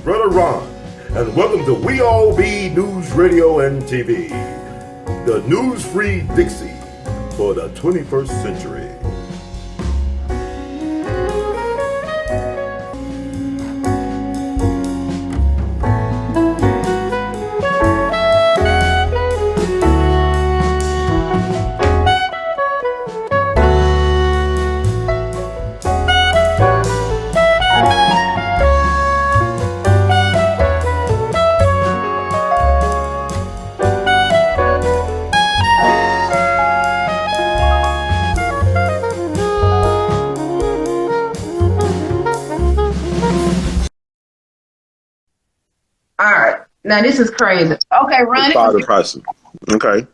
Brother Ron, and welcome to We All Be News Radio and TV, the news-free Dixie for the 21st century. Now this is crazy. Okay, run it. Person. Okay.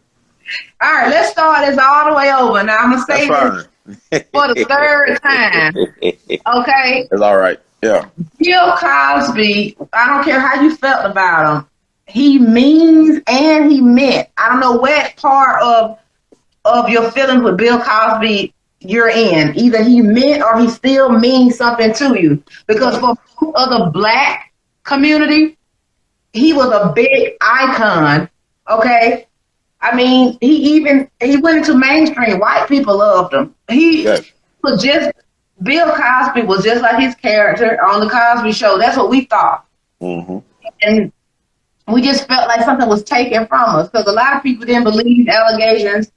All right, let's start this all the way over. Now I'm gonna say this for the third time. Okay. It's all right. Yeah. Bill Cosby. I don't care how you felt about him. He means and he meant. I don't know what part of your feelings with Bill Cosby you're in. Either he meant or he still means something to you. Because for most of the black community, he was a big icon, okay? I mean, he went into mainstream. White people loved him. Bill Cosby was just like his character on the Cosby Show. That's what we thought. Mm-hmm. And we just felt like something was taken from us because a lot of people didn't believe allegations.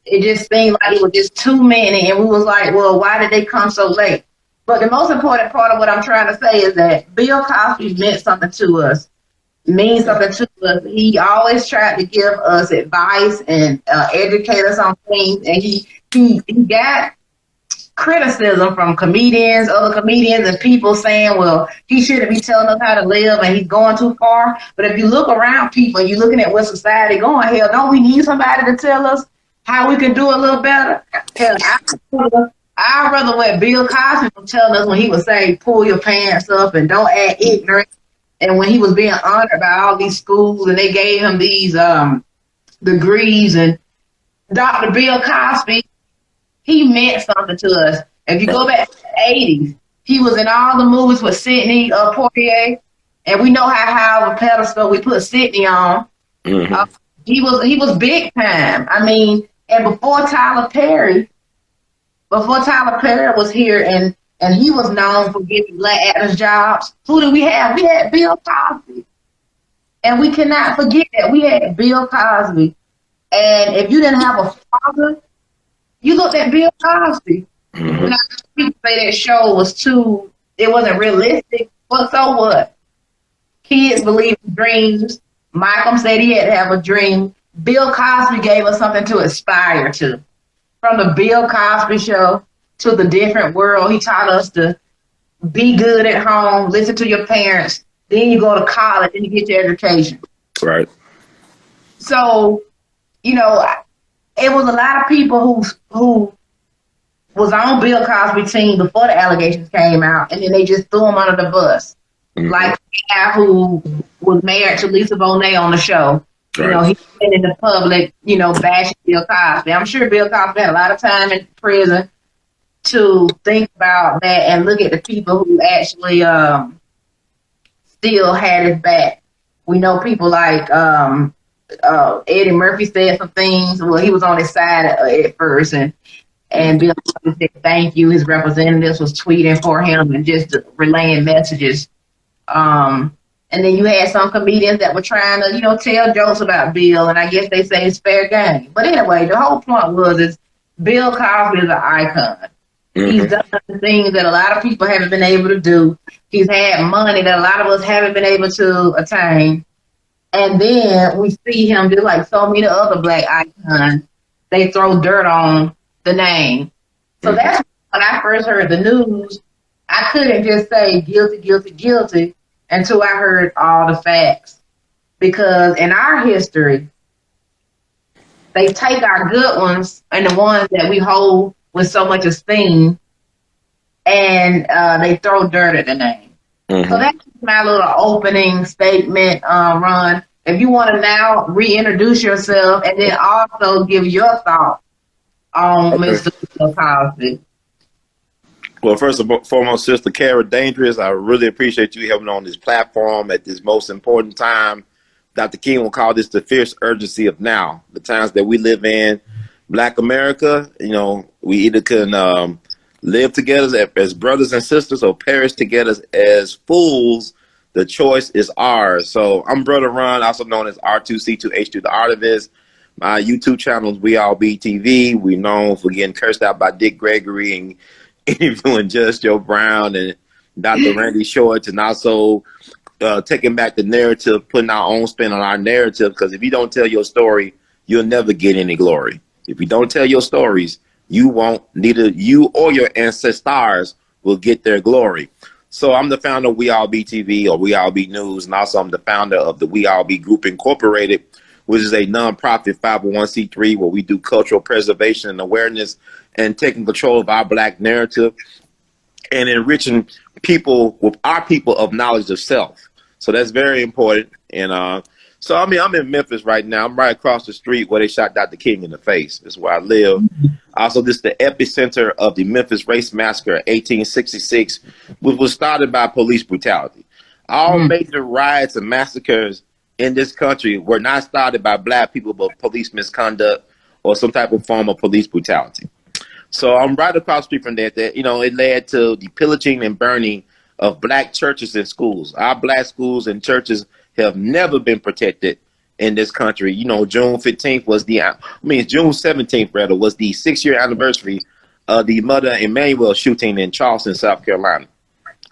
It just seemed like it was just too many. And we was like, well, why did they come so late? But the most important part of what I'm trying to say is that Bill Cosby meant something to us. Means something to us. He always tried to give us advice and educate us on things, and he got criticism from comedians, other comedians, and people saying, well, he shouldn't be telling us how to live and he's going too far. But if you look around people and you're looking at what society going, hell, don't we need somebody to tell us how we can do a little better? Hell, I'd rather what Bill Cosby was telling us when he would say, pull your pants up and don't act ignorant. And when he was being honored by all these schools and they gave him these degrees, and Dr. Bill Cosby, he meant something to us. If you go back to the 80s, he was in all the movies with Sidney Poitier, and we know how high of a pedestal we put Sidney on. Mm-hmm. He was big time. I mean, and before Tyler Perry was here and he was known for giving black actors jobs. Who did we have? We had Bill Cosby. And we cannot forget that we had Bill Cosby. And if you didn't have a father, you looked at Bill Cosby. Mm-hmm. Now, people say that show it wasn't realistic. But so what? Kids believe in dreams. Malcolm said he had to have a dream. Bill Cosby gave us something to aspire to. From the Bill Cosby Show to the different world, he taught us to be good at home, listen to your parents, then you go to college and you get your education. Right. So, it was a lot of people who was on Bill Cosby's team before the allegations came out, and then they just threw him under the bus. Mm-hmm. Like the guy who was married to Lisa Bonet on the show. Right. He's been in the public, bashing Bill Cosby. I'm sure Bill Cosby had a lot of time in prison to think about that and look at the people who actually still had his back. We know people like Eddie Murphy said some things. Well, he was on his side at first, and Bill Cosby said thank you. His representatives was tweeting for him and just relaying messages. And then you had some comedians that were trying to, tell jokes about Bill, and I guess they say it's fair game. But anyway, the whole point is Bill Cosby is an icon. Mm-hmm. He's done things that a lot of people haven't been able to do. He's had money that a lot of us haven't been able to attain. And then we see him just like so many other black icons. They throw dirt on the name. So that's when I first heard the news. I couldn't just say guilty, guilty, guilty until I heard all the facts. Because in our history, they take our good ones and the ones that we hold with so much esteem, and they throw dirt at the name. Mm-hmm. So that's my little opening statement, Ron. If you want to now reintroduce yourself and then also give your thought on Mr. Cosby. Well, first and foremost, Sister Kera Dangerous, I really appreciate you having on this platform at this most important time. Dr. King will call this the fierce urgency of now, the times that we live in. Black America, you know, we either can live together as brothers and sisters or perish together as fools. The choice is ours. So I'm Brother Ron, also known as R2C2H2, the Artivist. My YouTube channel is We All Be TV. We're known for getting cursed out by Dick Gregory and interviewing Judge Joe Brown and Dr. Randy Shorts, and also taking back the narrative, putting our own spin on our narrative. Because if you don't tell your story, you'll never get any glory. If you don't tell your stories, you won't, neither you or your ancestors will get their glory. So I'm the founder of We All Be TV, or We All Be News, and also I'm the founder of the We All Be Group Incorporated, which is a nonprofit 501c3 where we do cultural preservation and awareness and taking control of our Black narrative and enriching people with our people of knowledge of self. So that's very important. And so, I mean, I'm in Memphis right now. I'm right across the street where they shot Dr. King in the face. This is where I live. Also, this is the epicenter of the Memphis Race Massacre, 1866, which was started by police brutality. All major riots and massacres in this country were not started by Black people, but police misconduct or some type of form of police brutality. So I'm right across the street from that, you know, it led to the pillaging and burning of Black churches and schools. Our Black schools and churches have never been protected in this country. You know, June 15th was June 17th, rather, was the 6-year anniversary of the Mother Emanuel shooting in Charleston, South Carolina,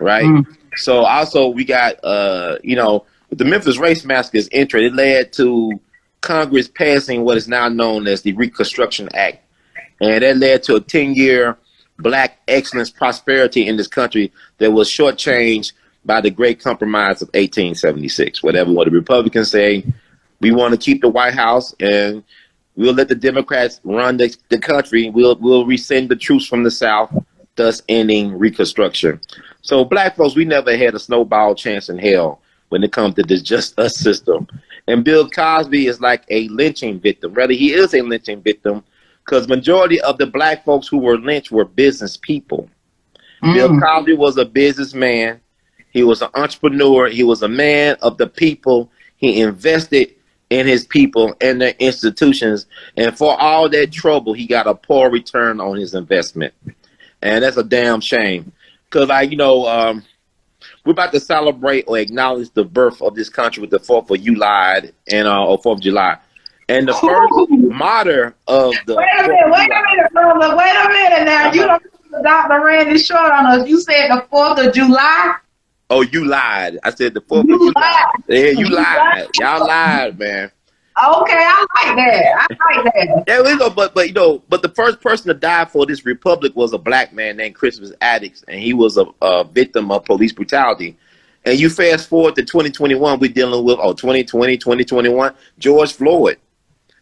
right? So also we got, you know, the Memphis Race Massacre's entry, it led to Congress passing what is now known as the Reconstruction Act. And that led to a 10-year Black excellence prosperity in this country that was shortchanged by the Great Compromise of 1876. Whatever what the Republicans say, we want to keep the White House and we'll let the Democrats run the country. We'll rescind the troops from the South, thus ending Reconstruction. So Black folks, we never had a snowball chance in hell when it comes to this just us system. And Bill Cosby is like a lynching victim. Rather, he is a lynching victim because majority of the Black folks who were lynched were business people. Bill Cosby was a businessman. He was an entrepreneur. He was a man of the people. He invested in his people and their institutions. And for all that trouble, he got a poor return on his investment. And that's a damn shame. Because, like, you know, we're about to celebrate or acknowledge the birth of this country with the 4th of July and or 4th of July. And the first martyr of the Wait a minute, brother. Wait a minute now. You don't put Dr. Randy Short on us. You said the 4th of July? Oh, you lied. I said the 4th of July. Yeah, you lied. Y'all lied, man. Okay, I like that. Yeah, we go, but you know, but the first person to die for this republic was a Black man named Christmas Addicts, and he was a victim of police brutality. And you fast forward to 2021, we're dealing with 2020, 2021, George Floyd,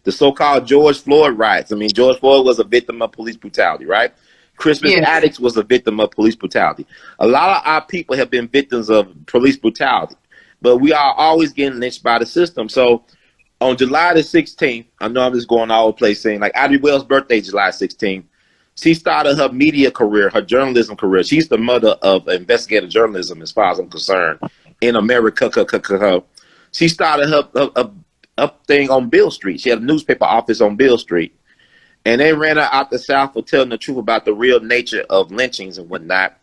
the so-called George Floyd riots. I mean, George Floyd was a victim of police brutality, right? Christmas Addicts was a victim of police brutality. A lot of our people have been victims of police brutality, but we are always getting lynched by the system. So on July the 16th, I know I'm just going all over the place saying, like, Ivy Wells' birthday, July 16th, she started her media career, her journalism career. She's the mother of investigative journalism, as far as I'm concerned, in America. She started her thing on Beale Street. She had a newspaper office on Beale Street. And they ran her out the South for telling the truth about the real nature of lynchings and whatnot.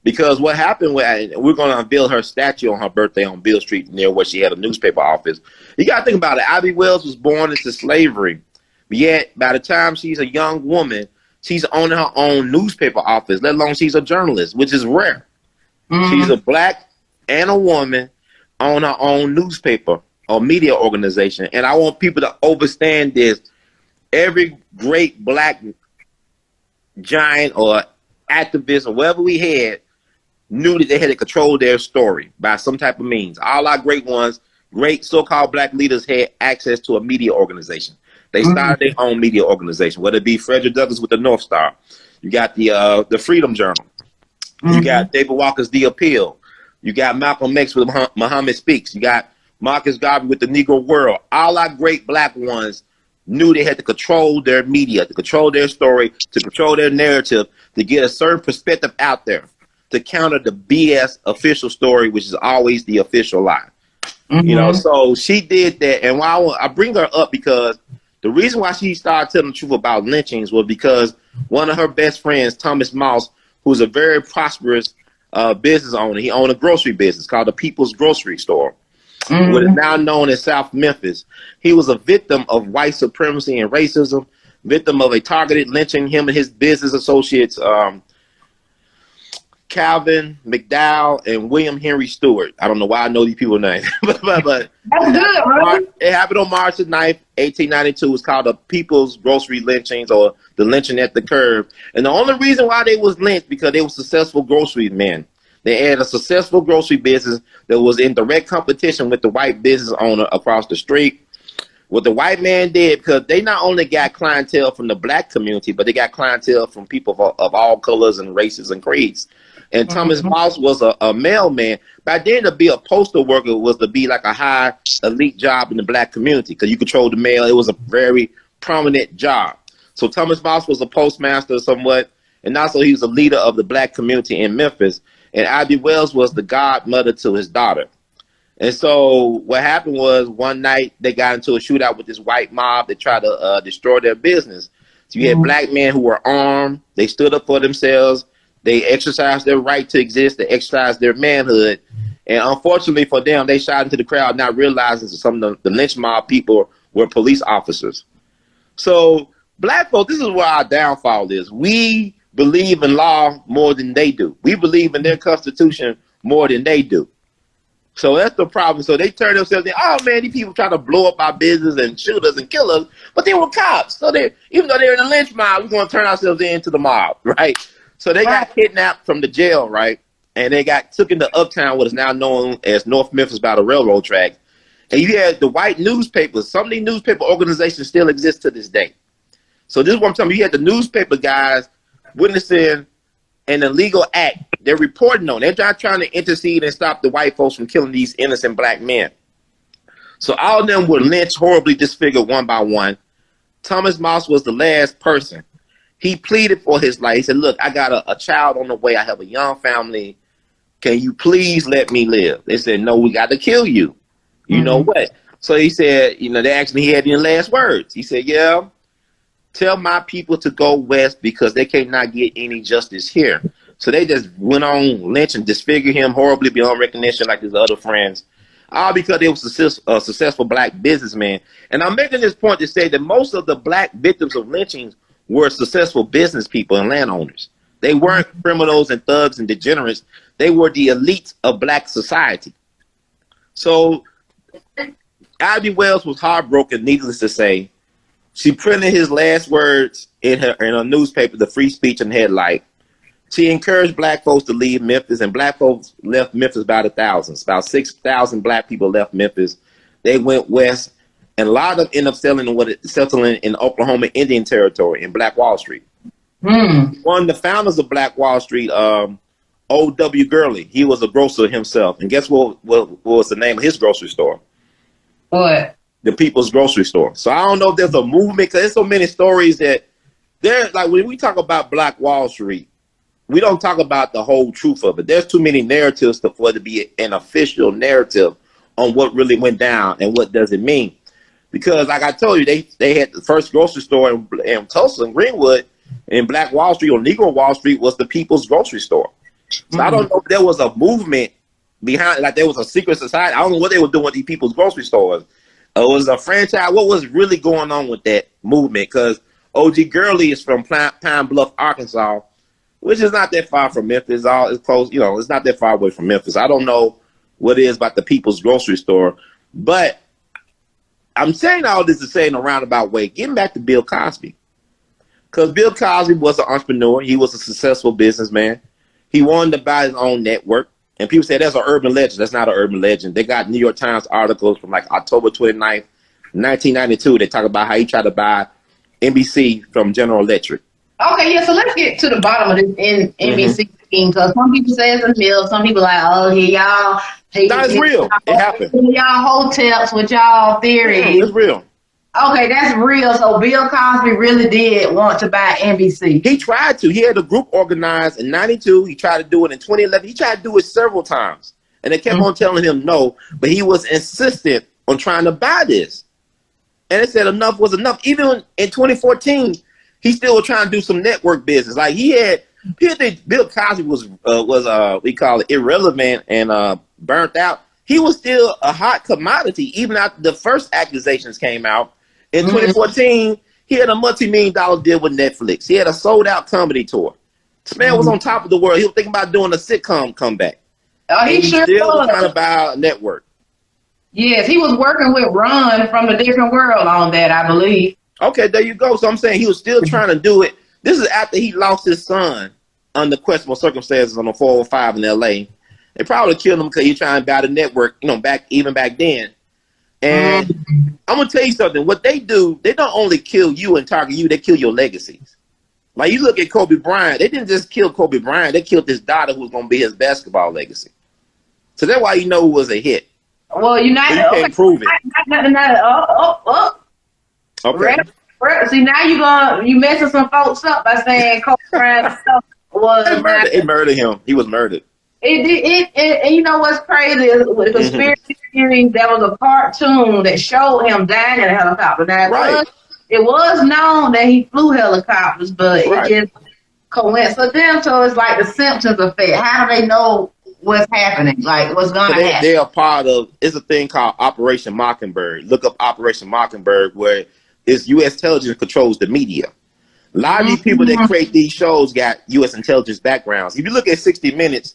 Because what happened, we're going to unveil her statue on her birthday on Beale Street near where she had a newspaper office. You got to think about it. Ivy Wells was born into slavery. Yet, by the time she's a young woman, she's owning her own newspaper office, let alone she's a journalist, which is rare. She's a Black and a woman on her own newspaper or media organization. And I want people to understand this. Every great Black giant or activist or whatever we had knew that they had to control their story by some type of means. All our great ones, great so-called Black leaders, had access to a media organization. They started their own media organization, whether it be Frederick Douglass with the North Star. You got the Freedom Journal. You got David Walker's The Appeal. You got Malcolm X with Muhammad Speaks. You got Marcus Garvey with the Negro World. All our great Black ones knew they had to control their media, to control their story, to control their narrative, to get a certain perspective out there, to counter the BS official story, which is always the official lie. You know, so she did that. And why I bring her up because the reason why she started telling the truth about lynchings was because one of her best friends, Thomas Moss, who's a very prosperous business owner, he owned a grocery business called the People's Grocery Store, what is now known as South Memphis. He was a victim of white supremacy and racism, victim of a targeted lynching. Him and his business associates, Calvin McDowell and William Henry Stewart. I don't know why I know these people's names, but That's good, right? it happened on March the 9th, 1892. It's called the People's Grocery Lynchings, or the lynching at the curb. And the only reason why they was lynched because they were successful grocery men. They had a successful grocery business that was in direct competition with the white business owner across the street. What the white man did, because they not only got clientele from the black community, but they got clientele from people of all colors and races and creeds. And Thomas Moss was a mailman. Back then, to be a postal worker was to be like a high elite job in the black community because you controlled the mail. It was a very prominent job. So Thomas Moss was a postmaster somewhat, and also he was a leader of the black community in Memphis. And Ivy Wells was the godmother to his daughter. And so what happened was one night they got into a shootout with this white mob that tried to destroy their business. So you had black men who were armed. They stood up for themselves. They exercised their right to exist. They exercised their manhood. And unfortunately for them, they shot into the crowd, not realizing that some of the lynch mob people were police officers. So black folks, this is where our downfall is. We believe in law more than they do. We believe in their constitution more than they do. So that's the problem. So they turn themselves in. Oh man, these people try to blow up our business and shoot us and kill us, but they were cops. So they, even though they're in the lynch mob, we're going to turn ourselves into the mob, right? So they got kidnapped from the jail, right? And they got took into Uptown, what is now known as North Memphis by the railroad tracks. And you had the white newspapers. Some of these newspaper organizations still exist to this day. So this is what I'm telling you. You had the newspaper guys witnessing an illegal act. They're reporting on it. They're not trying to intercede and stop the white folks from killing these innocent black men. So all of them were lynched, horribly disfigured one by one. Thomas Moss was the last person. He pleaded for his life. He said, look, I got a child on the way. I have a young family. Can you please let me live? They said, no, we got to kill you. You know what? So he said, you know, they asked me, he had any last words. He said, yeah, tell my people to go west because they cannot get any justice here. So they just went on lynch and disfigure him horribly beyond recognition like his other friends, all because they was a successful black businessman. And I'm making this point to say that most of the black victims of lynchings were successful business people and landowners. They weren't criminals and thugs and degenerates. They were the elites of black society. So Ivy Wells was heartbroken, needless to say. She printed his last words in her newspaper, The Free Speech and Headlight. She encouraged black folks to leave Memphis, and black folks left Memphis by the thousands. About 6,000 black people left Memphis. They went west, and a lot of them ended up settling in Oklahoma Indian Territory in Black Wall Street. One of the founders of Black Wall Street, O.W. Gurley, he was a grocer himself. And guess what was the name of his grocery store? What? The People's Grocery Store. So I don't know if there's a movement, because there's so many stories that there's, like when we talk about Black Wall Street, we don't talk about the whole truth of it. There's too many narratives for it to be an official narrative on what really went down and what does it mean. Because like I told you, they had the first grocery store in Tulsa and Greenwood, and Black Wall Street or Negro Wall Street was the People's Grocery Store. So I don't know if there was a movement behind, like there was a secret society. I don't know what they were doing with these People's Grocery Stores. It was a franchise. What was really going on with that movement? Because O.G. Gurley is from Pine Bluff, Arkansas, which is not that far from Memphis. It's close, you know, it's not that far away from Memphis. I don't know what it is about the People's Grocery Store, but I'm saying all this to say in a roundabout way, getting back to Bill Cosby. Because Bill Cosby was an entrepreneur. He was a successful businessman. He wanted to buy his own network. And people say that's an urban legend. That's not an urban legend. They got New York Times articles from like October 29th, 1992. They talk about how he tried to buy NBC from General Electric. Okay, yeah, so let's get to the bottom of this NBC thing, because some people say it's a myth. Some people like, oh, here y'all. That's real. It happened. Y'all hoteps with y'all theories. It's real. Okay, that's real. So Bill Cosby really did want to buy NBC. He tried to. He had a group organized in 92. He tried to do it in 2011. He tried to do it several times. And they kept on telling him no, but he was insistent on trying to buy this. And they said enough was enough. Even in 2014, he still was trying to do some network business. Like Bill Cosby was we call it irrelevant and burnt out. He was still a hot commodity even after the first accusations came out. In 2014, he had a multi-million-dollar deal with Netflix. He had a sold-out comedy tour. This man was on top of the world. He was thinking about doing a sitcom comeback. Oh, he sure still was trying to buy a network. Yes, he was working with Ron from A Different World on that, I believe. Okay, there you go. So I'm saying he was still trying to do it. This is after he lost his son under questionable circumstances on the 405 in L.A. They probably killed him because he trying to buy the network, back then. And I'm going to tell you something. What they do, they don't only kill you and target you, they kill your legacies. Like you look at Kobe Bryant, they didn't just kill Kobe Bryant, they killed his daughter who was going to be his basketball legacy. So that's why it was a hit. Well, you can't prove it. Okay. See, now you messing some folks up by saying Kobe Bryant stuff was They murdered him. He was murdered. And you know what's crazy? With the conspiracy theory, there was a cartoon that showed him dying in a helicopter. Now, it was known that he flew helicopters, but it just coincidental. It's like the Simpsons effect. How do they know what's happening? Like, what's going to happen? They are part of, it's a thing called Operation Mockingbird. Look up Operation Mockingbird, where it's U.S. intelligence controls the media. A lot of these people that create these shows got U.S. intelligence backgrounds. If you look at 60 Minutes,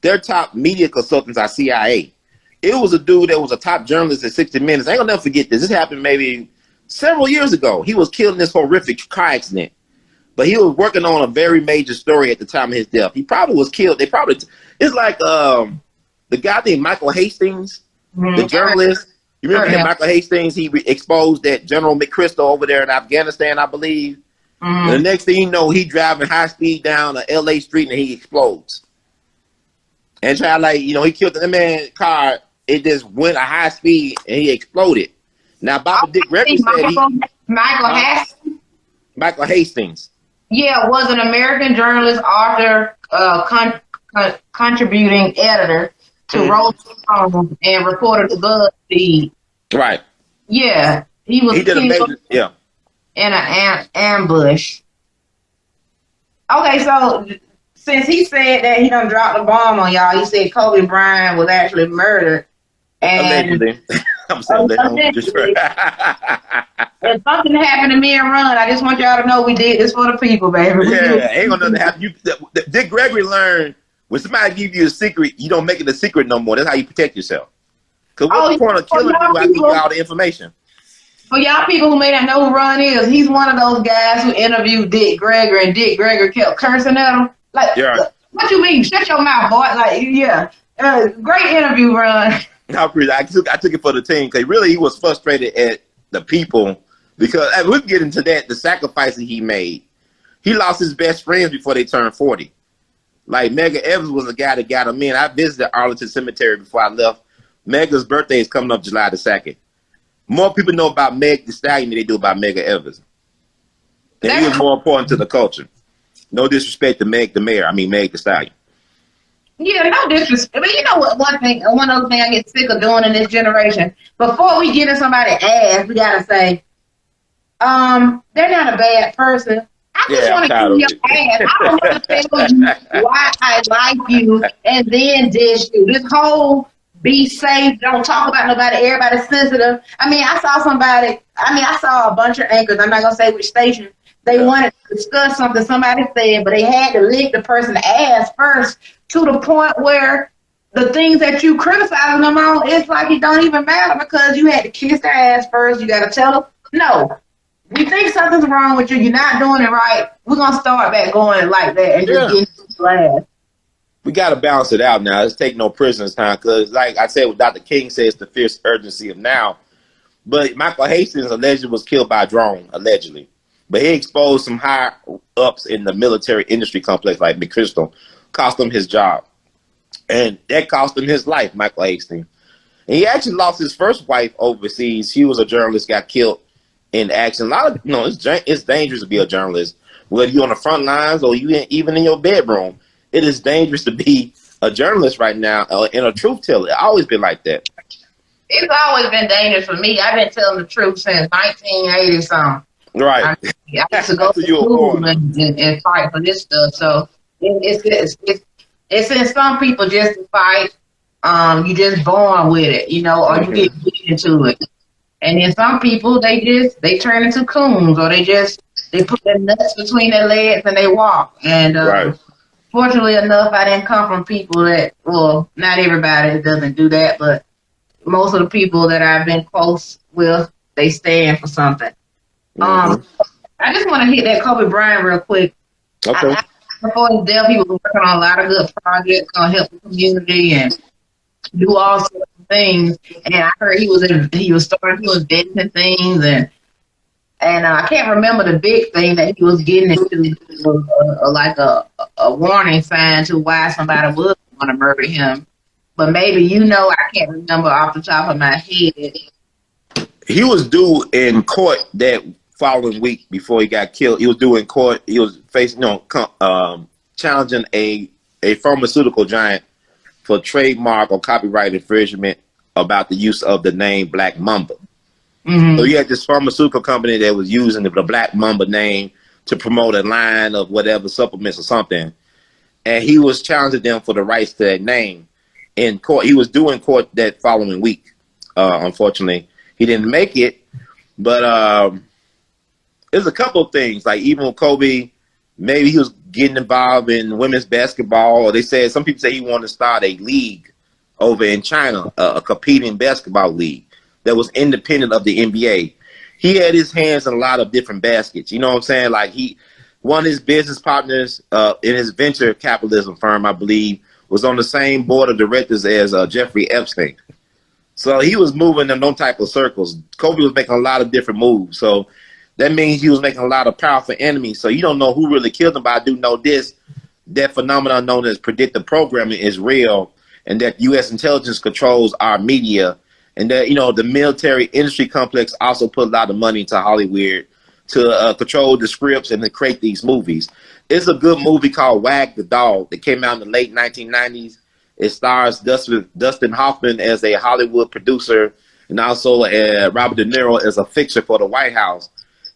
their top media consultants are CIA. It was a dude that was a top journalist at 60 Minutes. I ain't gonna never forget this. This happened maybe several years ago. He was killed in this horrific car accident. But he was working on a very major story at the time of his death. He probably was killed. It's like the guy named Michael Hastings, the journalist. You remember him, Michael Hastings? He exposed that General McChrystal over there in Afghanistan, I believe. And the next thing you know, he driving high speed down a LA street and he explodes. And he killed the man's car. It just went at high speed and he exploded. Now, Dick Gregory said Michael Hastings. Yeah, was an American journalist, author, contributing editor to Rolling Stone and reporter to BuzzFeed. Right. Yeah, he did amazing. Yeah. In an ambush. Okay, so since he said that he done dropped a bomb on y'all, he said Kobe Bryant was actually murdered. And allegedly. I'm saying allegedly. If something happened to me and Ron, I just want y'all to know we did this for the people, baby. Yeah, ain't gonna nothing happen. Dick Gregory learned when somebody give you a secret, you don't make it a secret no more. That's how you protect yourself. Because what's the point of killing you? I give you all the information. For y'all people who may not know who Ron is, he's one of those guys who interviewed Dick Gregory, and Dick Gregory kept cursing at him. Like, what you mean? Shut your mouth, boy. Like, great interview, Ron. I took it for the team because really he was frustrated at the people because we can get into that, the sacrifices he made. He lost his best friends before they turned 40. Like Medgar Evers was the guy that got him in. I visited Arlington Cemetery before I left. Medgar's birthday is coming up July the 2nd. More people know about Meg the Stallion than they do about Medgar Evers. And he was more important to the culture. No disrespect to Meg the Mayor. I mean Meg the Stallion. Yeah, no disrespect. But you know what? One other thing I get sick of doing in this generation. Before we get in somebody's ass, we gotta say, they're not a bad person. I just want to kick your ass. I don't want to tell you why I like you and then dish you. This whole be safe, don't talk about nobody, everybody's sensitive. I saw a bunch of anchors, I'm not going to say which station, they wanted to discuss something somebody said, but they had to lick the person's ass first to the point where the things that you criticizing them on, it's like it don't even matter because you had to kiss their ass first. You got to tell them, no, you think something's wrong with you, you're not doing it right, we're going to start back going like that and just get glad. We got to balance it out now. Let's take no prisoners time because, like I said, what Dr. King says, the fierce urgency of now. But Michael Hastings allegedly was killed by a drone, allegedly. But he exposed some higher ups in the military industry complex like McChrystal, cost him his job. And that cost him his life, Michael Hastings. And he actually lost his first wife overseas. She was a journalist, got killed in action. A lot of it's dangerous to be a journalist, whether you're on the front lines or even in your bedroom. It is dangerous to be a journalist right now and a truth teller. It's always been like that. It's always been dangerous for me. I've been telling the truth since 1980 something. Right. I used to go to school and fight for this stuff. So it's in some people just to fight. You just born with it, you know, or you get into it. And then some people they turn into coons, or they put their nuts between their legs and they walk. And fortunately enough, I didn't come from people that, well, not everybody doesn't do that, but most of the people that I've been close with, they stand for something. I just want to hit that Kobe Bryant real quick. Okay. Before his death, he was working on a lot of good projects on help the community and do all sorts of things. And I heard he was starting to invest in things, and I can't remember the big thing that he was getting into, like a warning sign to why somebody would want to murder him. But maybe I can't remember off the top of my head. He was due in court that following week before he got killed. He was due in court. He was facing, challenging a pharmaceutical giant for trademark or copyright infringement about the use of the name Black Mamba. So you had this pharmaceutical company that was using the Black Mamba name to promote a line of whatever supplements or something, and he was challenging them for the rights to that name in court. He was due in court that following week. Unfortunately, he didn't make it, but there's a couple of things, like even with Kobe, maybe he was getting involved in women's basketball, or some people say he wanted to start a league over in China, a competing basketball league that was independent of the NBA. He had his hands in a lot of different baskets. You know what I'm saying? Like one of his business partners in his venture capitalism firm, I believe, was on the same board of directors as Jeffrey Epstein. So he was moving in those type of circles. Kobe was making a lot of different moves. So that means he was making a lot of powerful enemies. So you don't know who really killed him, but I do know this: that phenomenon known as predictive programming is real, and that U.S. intelligence controls our media, and that the military industry complex also put a lot of money into Hollywood to control the scripts and to create these movies. It's a good movie called Wag the Dog that came out in the late 1990s. It stars Dustin Hoffman as a Hollywood producer, and also Robert De Niro as a fixer for the White House.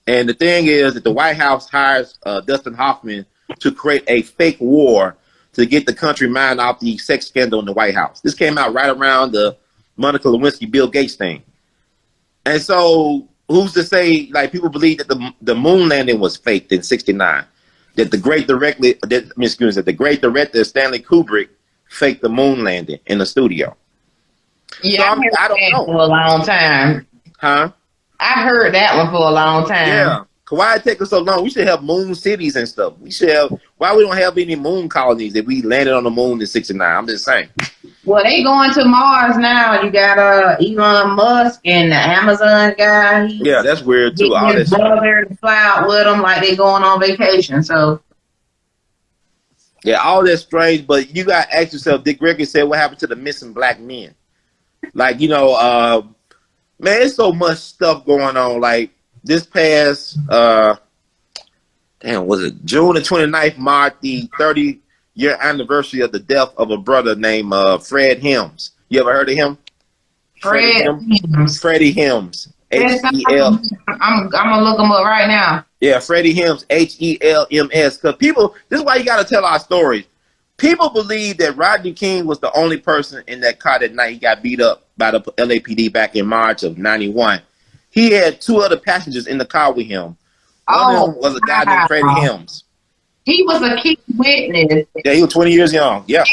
And the thing is that the White House hires Dustin Hoffman to create a fake war to get the country mind off the sex scandal in the White House. This came out right around the Monica Lewinsky, Bill Gates thing. And so who's to say, like, people believe that the moon landing was faked in '69, that the great director Stanley Kubrick faked the moon landing in the studio. Yeah, so I don't know. For a long time. Huh? I've heard that one for a long time. Yeah. Why it take us so long? We should have moon cities and stuff. Why we don't have any moon colonies if we landed on the moon in '69? I'm just saying. Well, they going to Mars now. You got Elon Musk and the Amazon guy. Yeah, that's weird too. All his brother to fly out with them like they going on vacation. So yeah, all that's strange. But you got to ask yourself. Dick Gregory said, "What happened to the missing black men?" Like man, there's so much stuff going on. Like this past, was it June the 29th marked the 30-year anniversary of the death of a brother named Fred Hims. You ever heard of him? Freddie Hims. H-E-L. I'm gonna look him up right now. Yeah, Freddie Hims, H-E-L-M-S. Because this is why you got to tell our stories. People believe that Rodney King was the only person in that car that night he got beat up by the LAPD back in March of '91. He had two other passengers in the car with him. One of them was a guy named Freddie Hims. He was a key witness. Yeah, he was 20 years young. Yeah.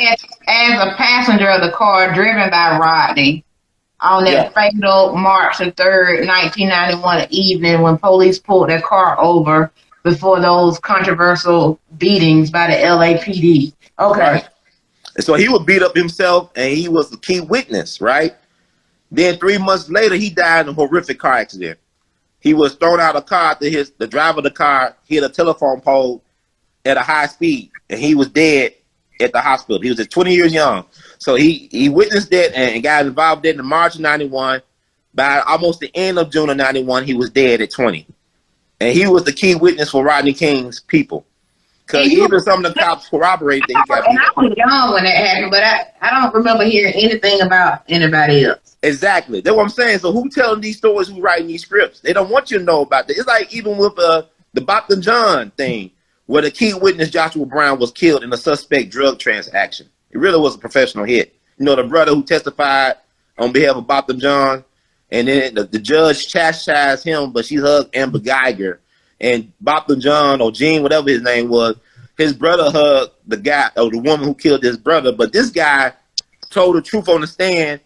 As a passenger of the car driven by Rodney on that fatal March the 3rd, 1991 evening when police pulled their car over before those controversial beatings by the LAPD. Okay. Right. So he was beat up himself, and he was the key witness, right? Then 3 months later, he died in a horrific car accident. He was thrown out of the car after the driver of the car hit a telephone pole at a high speed, and he was dead at the hospital. He was just 20 years young. So he witnessed that and got involved in March of '91. By almost the end of June of 91, he was dead at 20. And he was the key witness for Rodney King's people. Because even some of the cops corroborated that he got beat up. I was young when that happened, but I don't remember hearing anything about anybody else. Exactly. That's what I'm saying. So who telling these stories, who writing these scripts? They don't want you to know about that. It's like even with the Bopton John thing, where the key witness Joshua Brown was killed in a suspect drug transaction. It really was a professional hit. You know, the brother who testified on behalf of Bopton John, and then the judge chastised him, but she hugged Amber Geiger. And Bopton John, or Gene, whatever his name was, his brother hugged the guy, or the woman who killed his brother. But this guy told the truth on the stand,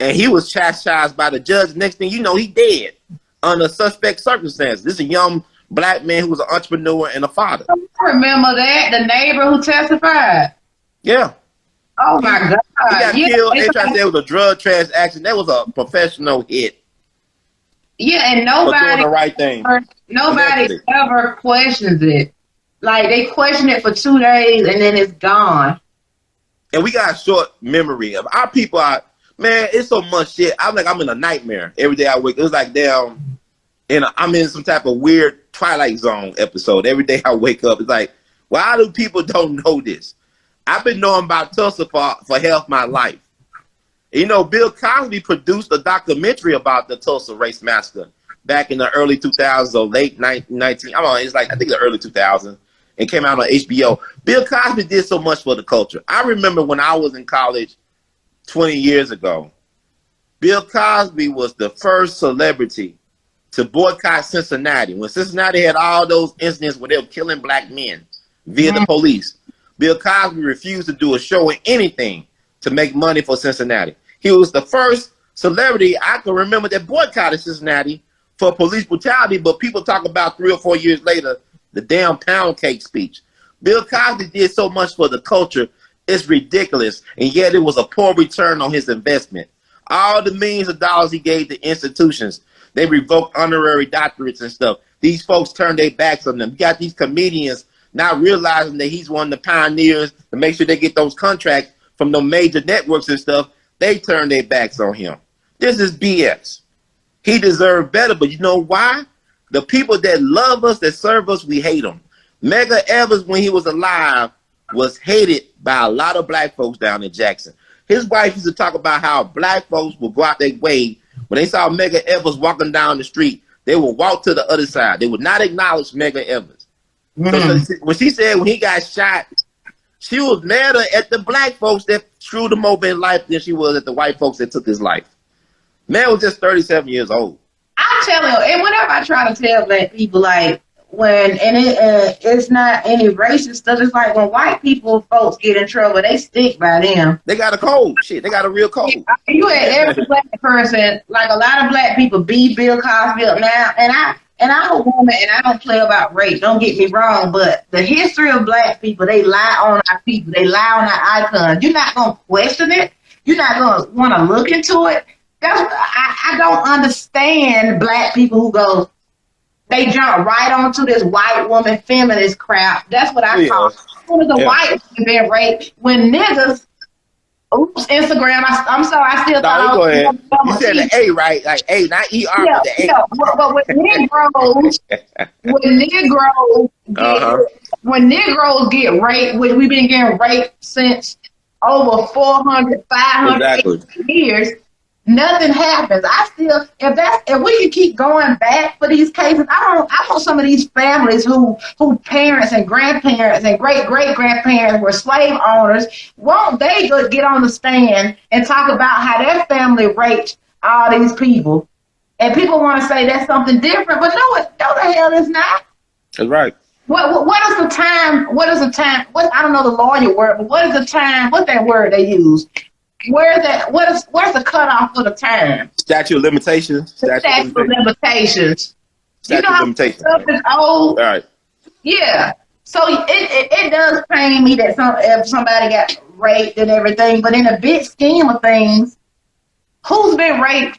and he was chastised by the judge. Next thing you know, he dead under suspect circumstances. This is a young black man who was an entrepreneur and a father. I remember that, the neighbor who testified. Yeah. Oh my God. He got killed. They tried to say it was a drug transaction. That was a professional hit. Yeah, and nobody doing the right thing. Nobody ever questions it. Like, they question it for 2 days and then it's gone. And we got a short memory of our people. Man, it's so much shit. I'm in a nightmare every day I wake. It was like I'm in some type of weird Twilight Zone episode. Every day I wake up, it's like, why do people don't know this? I've been knowing about Tulsa for half my life. You know, Bill Cosby produced a documentary about the Tulsa Race Massacre back in the early 2000s or late 19. I think the early 2000s. It came out on HBO. Bill Cosby did so much for the culture. I remember when I was in college 20 years ago, Bill Cosby was the first celebrity to boycott Cincinnati. When Cincinnati had all those incidents where they were killing black men via the police, Bill Cosby refused to do a show or anything to make money for Cincinnati. He was the first celebrity I can remember that boycotted Cincinnati for police brutality, but people talk about 3 or 4 years later, the damn pound cake speech. Bill Cosby did so much for the culture, it's ridiculous, and yet it was a poor return on his investment. All the millions of dollars he gave to institutions, they revoked honorary doctorates and stuff. These folks turned their backs on them. You got these comedians not realizing that he's one of the pioneers to make sure they get those contracts from the major networks and stuff. They turned their backs on him. This is BS. He deserved better, but you know why? The people that love us, that serve us, we hate them. Medgar Evers, when he was alive, was hated by a lot of black folks down in Jackson. His wife used to talk about how black folks would go out their way. When they saw Medgar Evers walking down the street, they would walk to the other side. They would not acknowledge Medgar Evers. So when she said when he got shot, she was madder at the black folks that screwed him over in life than she was at the white folks that took his life. Man was just 37 years old. I'm telling you, and whenever I try to tell black people, like, it's not any racist stuff, it's like when white people, folks get in trouble, they stick by them. They got a code. Shit, they got a real code. You had every black person, like a lot of black people beat Bill Cosby up now, and I'm a woman and I don't play about race, don't get me wrong, but the history of black people, they lie on our people, they lie on our icons. You're not going to question it. You're not going to want to look into it. I don't understand black people who go, they jump right onto this white woman feminist crap. That's what I call it. When the white woman been raped, when niggas, Instagram, I'm sorry, I still thought. Go ahead. You said the A, right? Like A, not ER, but the A. Yeah, but when Negroes get raped, which we've been getting raped since over 400, 500 years, nothing happens. If we can keep going back for these cases, I want some of these families who parents and grandparents and great-great-grandparents were slave owners, won't they go get on the stand and talk about how their family raped all these people? And people want to say that's something different, but no, the hell it's not. That's right. What is the time? I don't know the lawyer word, but what is the time? What's that word they use? Where's the cutoff for the time? Statute of limitations. Statute of limitations. Statute of limitations. Stuff is old. All right. Yeah. So it does pain me that if somebody got raped and everything, but in the big scheme of things, who's been raped?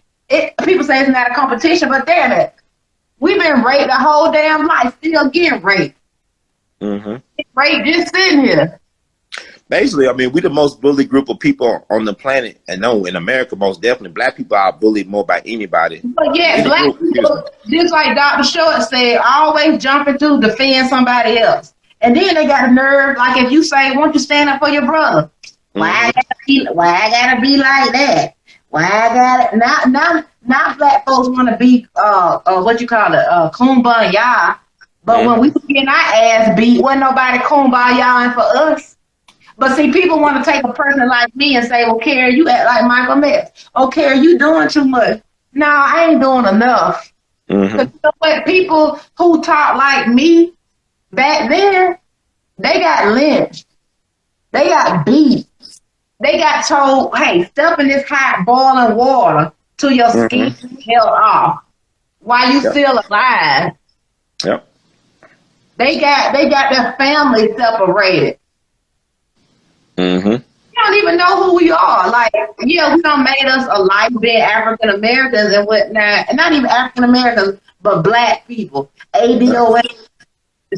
People say it's not a competition, but damn it, we've been raped the whole damn life, still getting raped. Raped just sitting here. basically, I mean, we're the most bullied group of people on the planet, and no, in America, most definitely, black people are bullied more by anybody. But yeah, Any black group, excuse me. people, just like Dr. Short said, always jumping to defend somebody else. And then they got a nerve, like if you say, won't you stand up for your brother? Why I gotta be like that? Why I gotta not black folks wanna be what you call it, kumbaya. But when we was getting our ass beat, wasn't nobody kumbayaing for us. But see, people want to take a person like me and say, well, Kara, you act like Michael Metz. Oh, Kara, you doing too much. No, I ain't doing enough. Because you know what? People who talk like me back then, they got lynched. They got beat. They got told, hey, step in this hot boiling water till your skin is held off while you still alive. Yep. They got their family separated. You don't even know who we are. Like, yeah, we done made us a life being African Americans and whatnot, and not even African Americans, but black people. ADOS.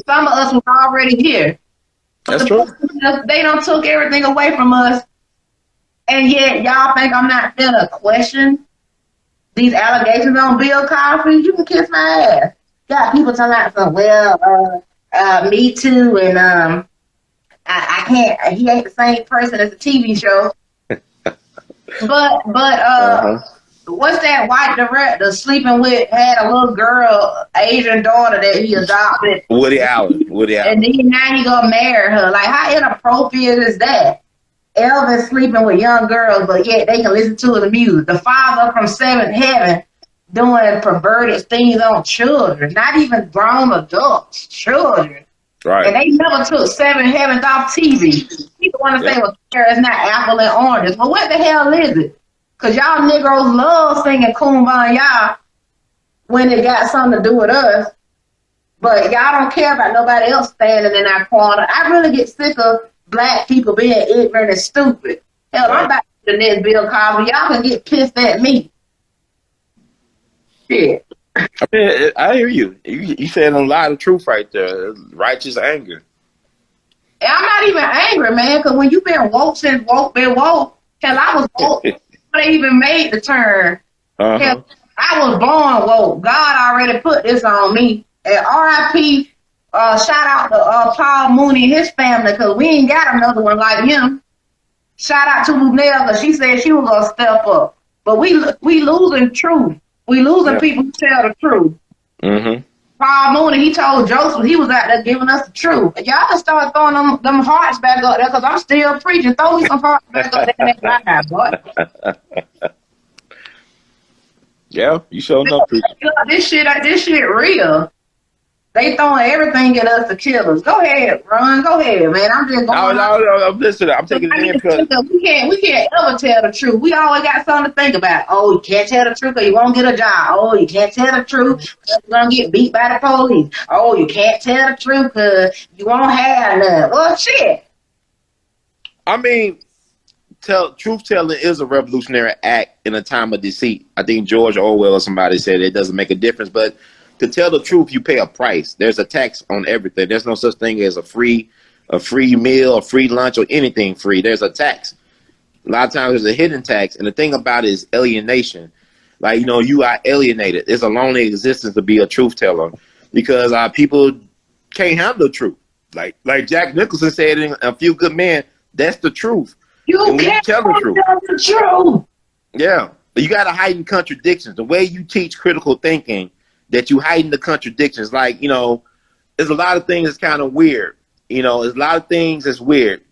Some of us was already here. That's true. They done took everything away from us, and yet y'all think I'm not gonna question these allegations on Bill Cosby? You can kiss my ass. Got people talking about, well, me too, and I can't. He ain't the same person as the TV show. But what's that white director sleeping with? Had a little girl, Asian daughter that he adopted. Woody Allen. And then now he gonna marry her. Like, how inappropriate is that? Elvis sleeping with young girls, but yet they can listen to the music. The Father from Seventh Heaven doing perverted things on children, not even grown adults, children. Right. And they never took Seven Heavens off TV. People want to say, well, it's not apple and oranges. Well, what the hell is it? Because y'all Negroes love singing Kumbaya when it got something to do with us. But y'all don't care about nobody else standing in our corner. I really get sick of black people being ignorant and stupid. Hell, I'm about to the next Bill Cosby. Y'all can get pissed at me. Shit. I mean, I hear you. You saying a lot of truth right there. Righteous anger. And I'm not even angry, man, because when you've been woke since woke been woke, hell, I was woke before they even made the turn. Hell, I was born woke. God already put this on me. And R.I.P. Shout out to Paul Mooney and his family, because we ain't got another one like him. Shout out to Lunell, because she said she was going to step up. But we losing truth. We losing people who tell the truth. Paul Mooney, he told Joseph he was out there giving us the truth. And y'all can start throwing them hearts back up there, because I'm still preaching. Throw me some hearts back up there in that line, boy. Yeah, you showing up preaching. This shit real. They throwing everything at us to kill us. Go ahead, Ron. Go ahead, man. I'm just going. No, I'm listening. I'm taking it in because we can't ever tell the truth. We always got something to think about. Oh, you can't tell the truth because you won't get a job. Oh, you can't tell the truth because you're gonna get beat by the police. Oh, you can't tell the truth because you won't have none. Well, shit. I mean, truth telling is a revolutionary act in a time of deceit. I think George Orwell or somebody said it doesn't make a difference, but to tell the truth, you pay a price. There's a tax on everything. There's no such thing as a free meal, a free lunch, or anything free. There's a tax. A lot of times there's a hidden tax. And the thing about it is alienation. Like, you are alienated. It's a lonely existence to be a truth teller because people can't handle the truth. Like Jack Nicholson said in A Few Good Men, that's the truth. You can't tell the truth. Yeah. But you got to heighten contradictions. The way you teach critical thinking, that you heighten the contradictions. Like, there's a lot of things that's kind of weird. There's a lot of things that's weird.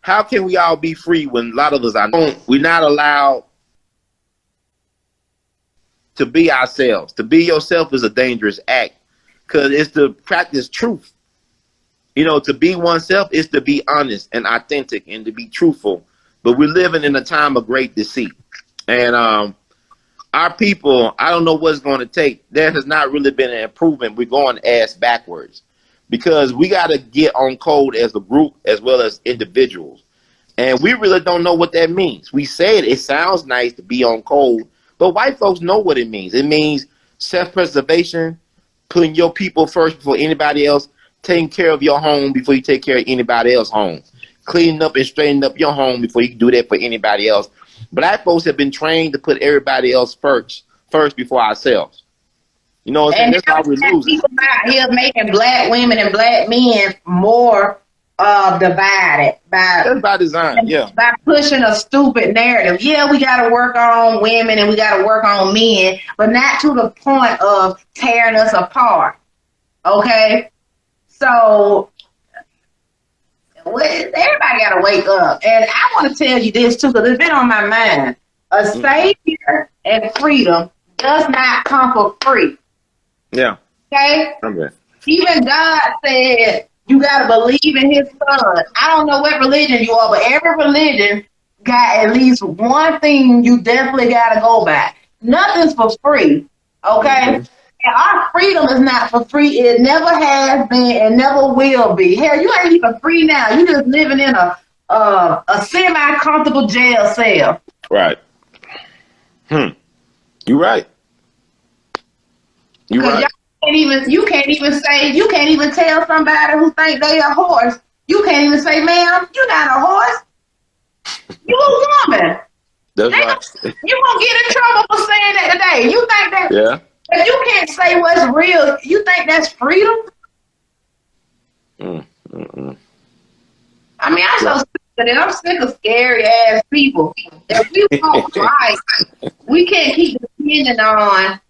How can we all be free when a lot of us are not? We're not allowed to be ourselves. To be yourself is a dangerous act because it's to practice truth. To be oneself is to be honest and authentic and to be truthful. But we're living in a time of great deceit. And our people, I don't know what it's going to take. There has not really been an improvement. We're going ass backwards because we got to get on code as a group as well as individuals. And we really don't know what that means. We say it sounds nice to be on code, but white folks know what it means. It means self-preservation, putting your people first before anybody else, taking care of your home before you take care of anybody else's home, cleaning up and straightening up your home before you can do that for anybody else. Black folks have been trained to put everybody else first before ourselves. You know what I'm saying? That's why we're losing. People out here making black women and black men more divided That's by design, yeah. by pushing a stupid narrative. Yeah, we got to work on women and we got to work on men, but not to the point of tearing us apart. Okay? So everybody got to wake up. And I want to tell you this too, because it's been on my mind. A savior and freedom does not come for free. Yeah. Okay? Okay. Even God said you got to believe in his son. I don't know what religion you are, but every religion got at least one thing you definitely got to go by. Nothing's for free. Okay? And our freedom is not for free. It never has been and never will be. Hell, you ain't even free now. You just living in a semi-comfortable jail cell. Right. You're right. You're right. You can't even tell somebody who think they a horse. You can't even say, ma'am, you're not a horse. You a woman. That's right. You won't get in trouble for saying that today. You think that Yeah. if you can't say what's real, you think that's freedom? I mean, I'm so sick of it. I'm sick of scary ass people. If we want right, we can't keep depending on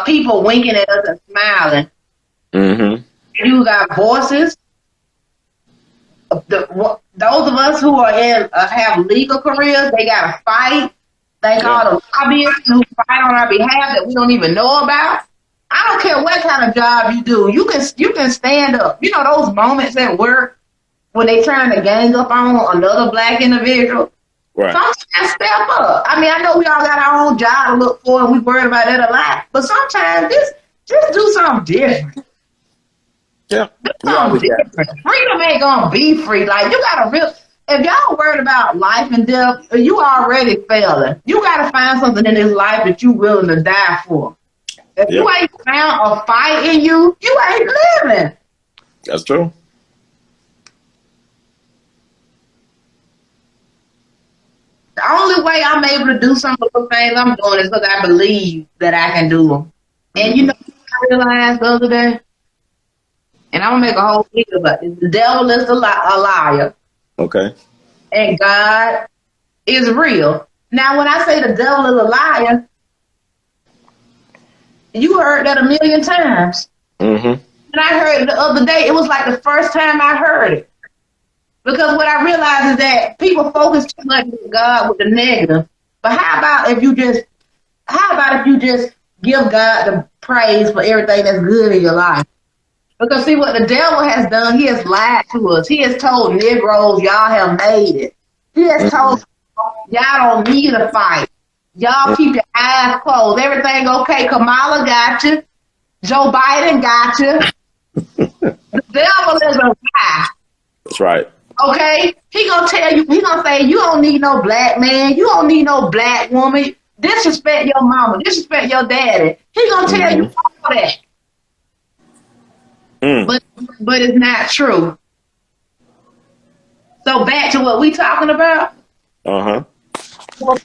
people winking at us and smiling. You got voices. Those of us who are in have legal careers, they got to fight. They call the lobbyists who fight on our behalf that we don't even know about. I don't care what kind of job you do. You can stand up. You know those moments at work when they trying to gang up on another black individual. Right. Sometimes step up. I mean, I know we all got our own job to look for, and we worried about that a lot. But sometimes just do something different. Yeah. Do something different. Freedom ain't gonna be free. Like you gotta if y'all worried about life and death, you already failing. You gotta find something in this life that you willing to die for. If you ain't found a fight in you, you ain't living. That's true. The only way I'm able to do some of the things I'm doing is because I believe that I can do them. And you know what I realized the other day? And I'm going to make a whole video about it. The devil is a liar. Okay. And God is real. Now, when I say the devil is a liar, you heard that a million times. And I heard it the other day. It was like the first time I heard it. Because what I realized is that people focus too much on God with the negative. But how about if you just give God the praise for everything that's good in your life? Because see what the devil has done, he has lied to us. He has told Negroes y'all have made it. He has told y'all don't need a fight. Y'all keep your eyes closed. Everything okay. Kamala got you. Joe Biden got you. The devil is a lie. That's right. Okay? He gonna tell you, he gonna say, you don't need no black man, you don't need no black woman, disrespect your mama, disrespect your daddy. He gonna tell you all that. But it's not true. So back to what we talking about. Well,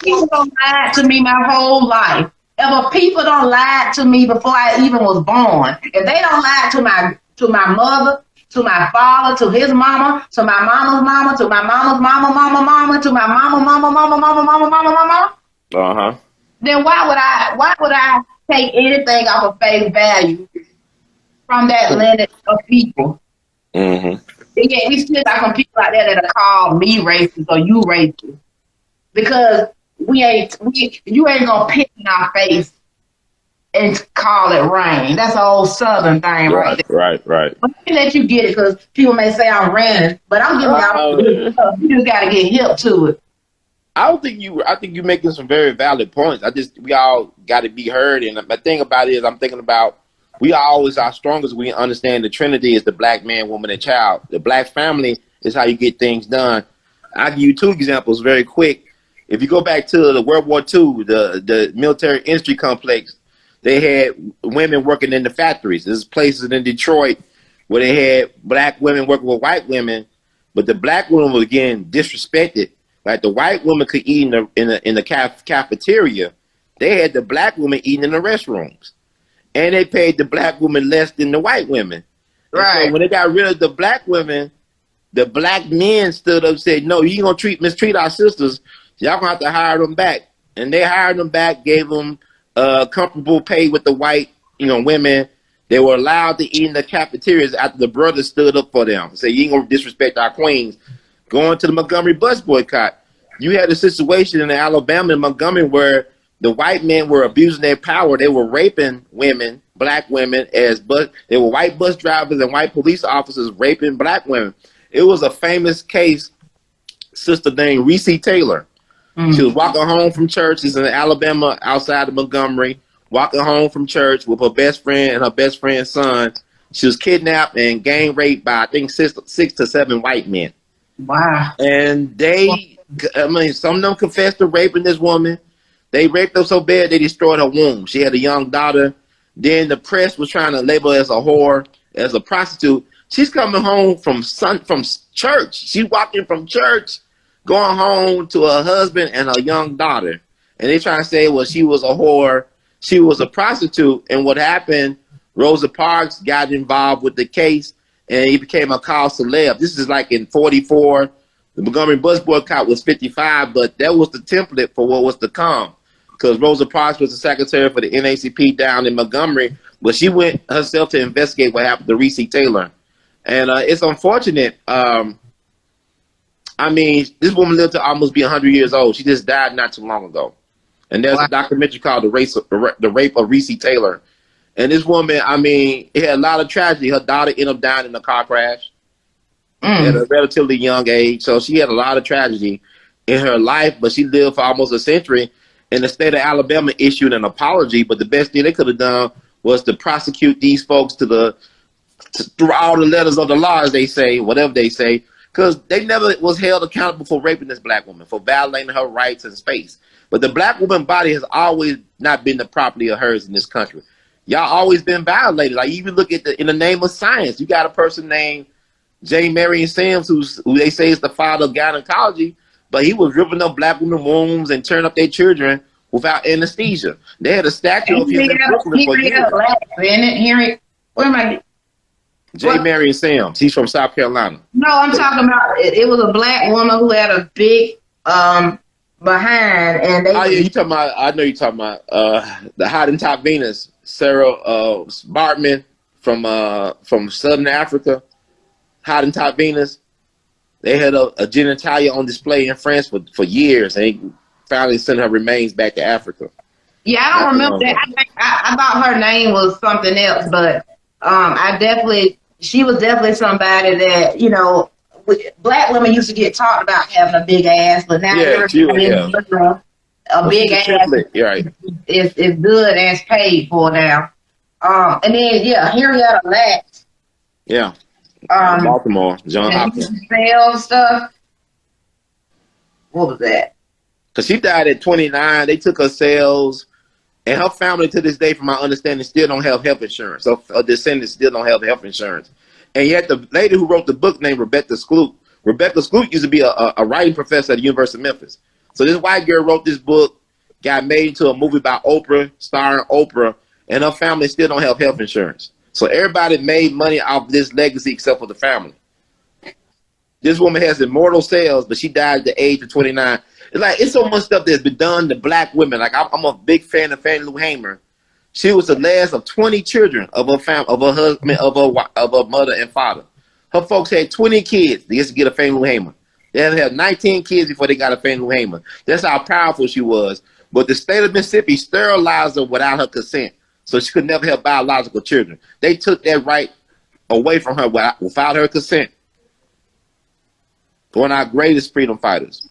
people don't lie to me my whole life. If people don't lie to me before I even was born, if they don't lie to my mother, to my father, to his mama, to my mama's mama, to my mama's mama, to my mama, then why would I take anything off of face value from that lineage of people? And yet we still got some people out there that are called me racist or you racist. Because you ain't gonna pick in our face and call it rain. That's an old Southern thing, right there. Right. But I let you get it because people may say I'm ranting, but I'm giving y'all good stuff. You just gotta get hip to it. I think you're making some very valid points. We all got to be heard. And my thing about it is I'm thinking about we are always our strongest. We understand the Trinity is the black man, woman, and child. The black family is how you get things done. I'll give you two examples very quick. If you go back to the World War II, the military industry complex, they had women working in the factories. There's places in Detroit where they had black women working with white women but the black woman was getting disrespected. Like the white woman could eat in the cafeteria, they had the black woman eating in the restrooms, and they paid the black woman less than the white women. Right. And so when they got rid of the black women, the black men stood up and said, "No, you ain't gonna mistreat our sisters. Y'all gonna have to hire them back." And they hired them back, gave them comfortable pay with the white, women. They were allowed to eat in the cafeterias after the brothers stood up for them. Say, "You ain't gonna disrespect our queens." Going to the Montgomery bus boycott, you had a situation in Alabama and Montgomery where the white men were abusing their power. They were raping women, black women, they were white bus drivers and white police officers raping black women. It was a famous case, sister named Reese Taylor. She was walking home from church. She's in Alabama outside of Montgomery, walking home from church with her best friend and her best friend's son. She was kidnapped and gang raped by, I think, 6 to 7 white men. Wow. And some of them confessed to raping this woman. They raped her so bad they destroyed her womb. She had a young daughter. Then the press was trying to label her as a whore, as a prostitute. She's coming home from church. She's walking from church, going home to her husband and her young daughter. And they trying to say, well, she was a whore. She was a prostitute. And what happened, Rosa Parks got involved with the case, and he became a cause celeb. This is like in 44. The Montgomery bus boycott was 55, but that was the template for what was to come. Because Rosa Parks was the secretary for the NAACP down in Montgomery, but she went herself to investigate what happened to Reese Taylor. And it's unfortunate. This woman lived to almost be 100 years old. She just died not too long ago. And there's a documentary called The Rape of Reese Taylor. And this woman, it had a lot of tragedy. Her daughter ended up dying in a car crash at a relatively young age. So she had a lot of tragedy in her life, but she lived for almost a century. And the state of Alabama issued an apology, but the best thing they could have done was to prosecute these folks through all the letters of the law, as they say, whatever they say, because they never was held accountable for raping this black woman, for violating her rights and space. But the black woman body has always not been the property of hers in this country. Y'all always been violated. Like, even look at in the name of science, you got a person named J. Marion Sims, who they say is the father of gynecology, but he was ripping up black women's wombs and turning up their children without anesthesia. They had a statue of him in Brooklyn for years. Where am I? J. Marion Sims. He's from South Carolina. No, I'm talking about it was a black woman who had a big behind, and they. Oh yeah, you talking about? I know you talking about the Hottentot Venus, Sarah Bartman from Southern Africa. Hottentot Venus. They had a genitalia on display in France for years, and they finally sent her remains back to Africa. Yeah, I don't remember that. I thought her name was something else, but she was definitely somebody that, black women used to get talked about having a big ass, but now a big ass right. is good as paid for now. And then Henrietta Lacks. Yeah. Baltimore, John Hopkins. Sales stuff. What was that? Because she died at 29. They took her cells, and her family to this day, from my understanding, still don't have health insurance. So her descendants still don't have health insurance. And yet the lady who wrote the book named Rebecca Skloot. Rebecca Skloot used to be a writing professor at the University of Memphis. So this white girl wrote this book, got made into a movie by Oprah, starring Oprah, and her family still don't have health insurance. So everybody made money off this legacy except for the family. This woman has immortal cells, but she died at the age of 29. It's so much stuff that's been done to black women. Like, I'm a big fan of Fannie Lou Hamer. She was the last of 20 children of her family, of her husband, of her mother and father. Her folks had 20 kids. They used to get a Fannie Lou Hamer. They had to have 19 kids before they got a Fannie Lou Hamer. That's how powerful she was. But the state of Mississippi sterilized her without her consent, so she could never have biological children. They took that right away from her without her consent. One of our greatest freedom fighters.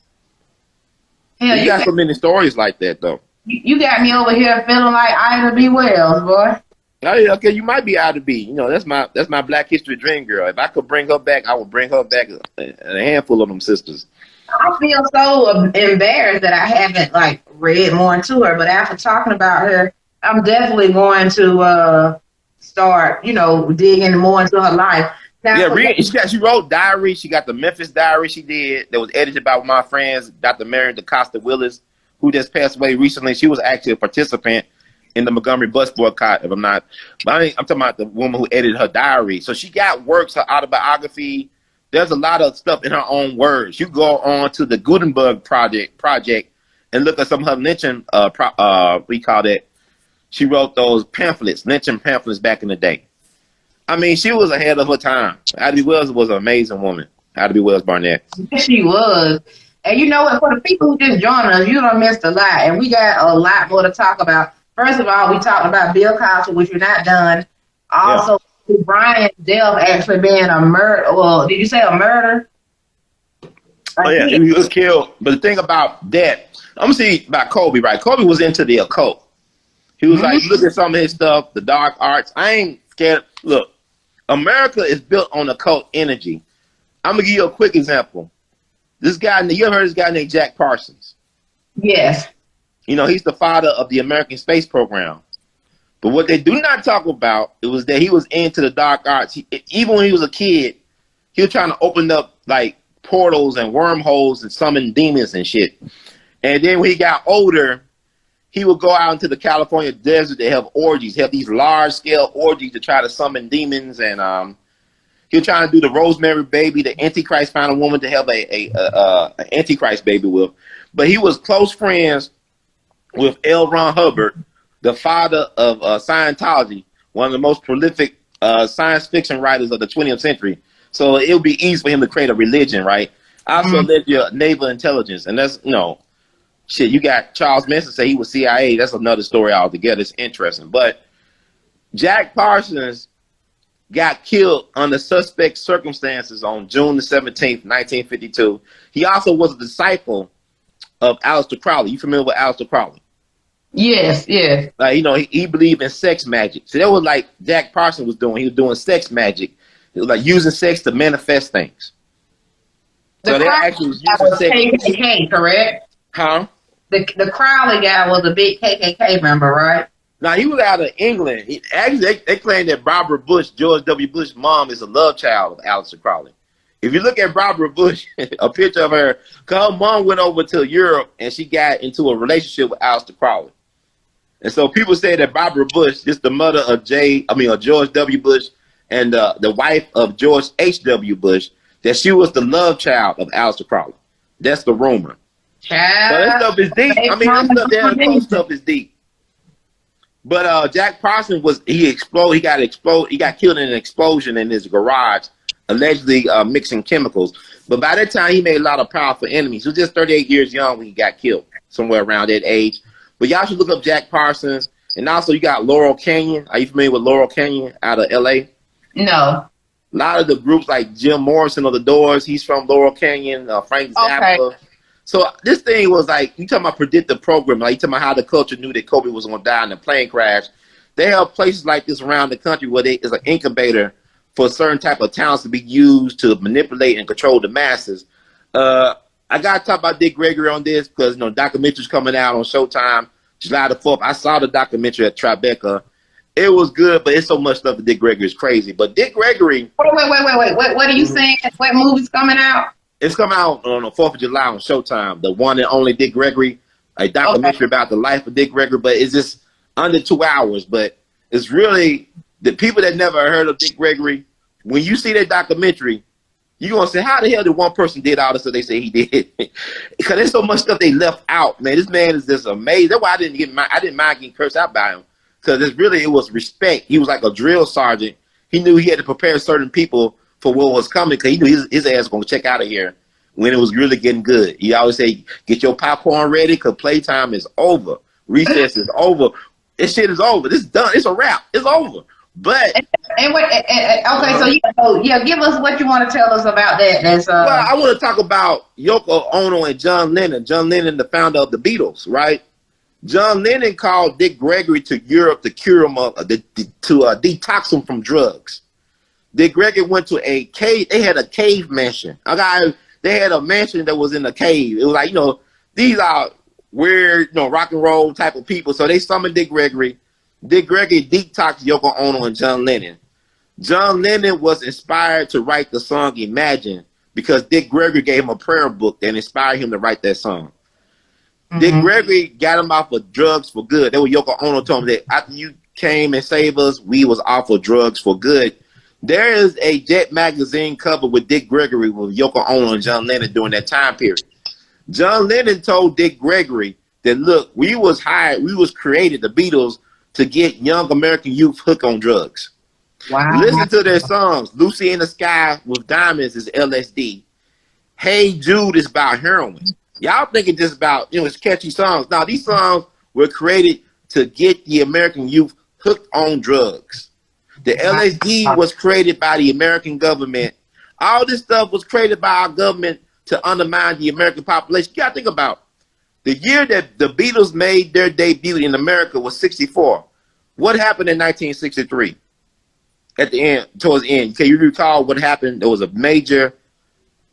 Hell, you got so many stories like that, though. You got me over here feeling like Ida B. Wells, boy. Oh, yeah, okay, you might be Ida B. That's my Black History dream girl. If I could bring her back, I would bring her back, and a handful of them sisters. I feel so embarrassed that I haven't read more into her, but after talking about her, I'm definitely going to start, digging more into her life. Yeah, she wrote diary. She got the Memphis diary she did that was edited by my friends, Dr. Mary DeCosta Willis, who just passed away recently. She was actually a participant in the Montgomery bus boycott, if I'm not. But I'm talking about the woman who edited her diary. So she got works, her autobiography. There's a lot of stuff in her own words. You go on to the Gutenberg project and look at some of her lynching, we call that. She wrote those pamphlets, lynching pamphlets back in the day. I mean, she was ahead of her time. Addie Wells was an amazing woman. Addie Wells-Barnett. She was. And you know what? For the people who just joined us, you done missed a lot. And we got a lot more to talk about. First of all, we talked about Bill Cosby, which we're not done. Also, Brian's death actually being a murder. Well, did you say a murder? Oh, yeah, he was killed. But the thing about that, I'm going to see about Kobe, right? Kobe was into the occult. He was like, look at some of his stuff, the dark arts. I ain't scared. Look, America is built on occult energy. I'm going to give you a quick example. This guy, you ever heard of this guy named Jack Parsons? Yes. You know, he's the father of the American space program. But what they do not talk about, it was that he was into the dark arts. Even when he was a kid, he was trying to open up, like, portals and wormholes and summon demons and shit. And then when he got older, he would go out into the California desert to have orgies, have these large-scale orgies to try to summon demons. And he was trying to do the Rosemary baby, the Antichrist found a woman to have an Antichrist baby with. But he was close friends with L. Ron Hubbard, the father of Scientology, one of the most prolific science fiction writers of the 20th century. So it would be easy for him to create a religion, right? Also, there's your naval intelligence. And that's, you know, shit, you got Charles Manson say he was CIA. That's another story altogether. It's interesting. But Jack Parsons got killed under suspect circumstances on June the 17th, 1952. He also was a disciple of Aleister Crowley. You familiar with Aleister Crowley? Yes, yes. You know, he believed in sex magic. So that was like Jack Parsons was doing. He was doing sex magic. It was like using sex to manifest things. So they actually was using sex. KKK, correct? Huh? The Crowley guy was a big KKK member, right? Now, he was out of England. They claim that Barbara Bush, George W. Bush's mom, is a love child of Aleister Crowley. If you look at Barbara Bush, a picture of her, because her mom went over to Europe and she got into a relationship with Aleister Crowley. And so people say that Barbara Bush, this the mother of George W. Bush and the wife of George H.W. Bush, that she was the love child of Aleister Crowley. That's the rumor. Child. So that stuff is deep. I mean, that stuff is deep. But Jack Parsons he got killed in an explosion in his garage, allegedly mixing chemicals. But by that time, he made a lot of powerful enemies. He was just 38 years young when he got killed, somewhere around that age. But y'all should look up Jack Parsons. And also, you got Laurel Canyon. Are you familiar with Laurel Canyon out of L.A.? No. A lot of the groups like Jim Morrison of the Doors, he's from Laurel Canyon, Frank Zappa. Okay. So this thing was like, you talking about predictive programming, like you talking about how the culture knew that Kobe was going to die in a plane crash. They have places like this around the country where it's an incubator for certain type of talents to be used to manipulate and control the masses. I got to talk about Dick Gregory on this because, you know, documentary's coming out on Showtime July the 4th. I saw the documentary at Tribeca. It was good, but it's so much stuff that Dick Gregory is crazy. But Dick Gregory... Wait. What are you saying? What movie's coming out? It's coming out on the 4th of July on Showtime. The one and only Dick Gregory, a documentary about the life of Dick Gregory, but it's just under 2 hours. But it's really, the people that never heard of Dick Gregory, when you see that documentary, you're going to say, how the hell did one person did all this that they say he did? Because there's so much stuff they left out, man. This man is just amazing. That's why I didn't mind getting cursed out by him. Because it was respect. He was like a drill sergeant. He knew he had to prepare certain people for what was coming because he knew his ass was going to check out of here when it was really getting good. He always say, get your popcorn ready because playtime is over. Recess is over. This shit is over. This is done. It's a wrap. It's over. But okay, so give us what you want to tell us about that. Well, I want to talk about Yoko Ono and John Lennon. John Lennon, the founder of the Beatles, right? John Lennon called Dick Gregory to Europe to cure him to detox him from drugs. Dick Gregory went to a cave. They had a cave mansion. They had a mansion that was in a cave. It was like, you know, these are weird, you know, rock and roll type of people. So they summoned Dick Gregory. Dick Gregory detoxed Yoko Ono and John Lennon. John Lennon was inspired to write the song Imagine because Dick Gregory gave him a prayer book that inspired him to write that song. Dick Gregory got him off of drugs for good. That was Yoko Ono told him that after you came and saved us, we was off of drugs for good. There is a Jet magazine cover with Dick Gregory with Yoko Ono and John Lennon during that time period. John Lennon told Dick Gregory that, look, we was created, the Beatles, to get young American youth hooked on drugs. Wow. Listen to their songs. Lucy in the Sky with Diamonds is LSD. Hey Jude is about heroin. Y'all think it's just about, it's catchy songs. Now, these songs were created to get the American youth hooked on drugs. The LSD was created by the American government. All this stuff was created by our government to undermine the American population. You gotta think about the year that the Beatles made their debut in America was 64. What happened in 1963? At the end, towards the end, can you recall what happened? There was a major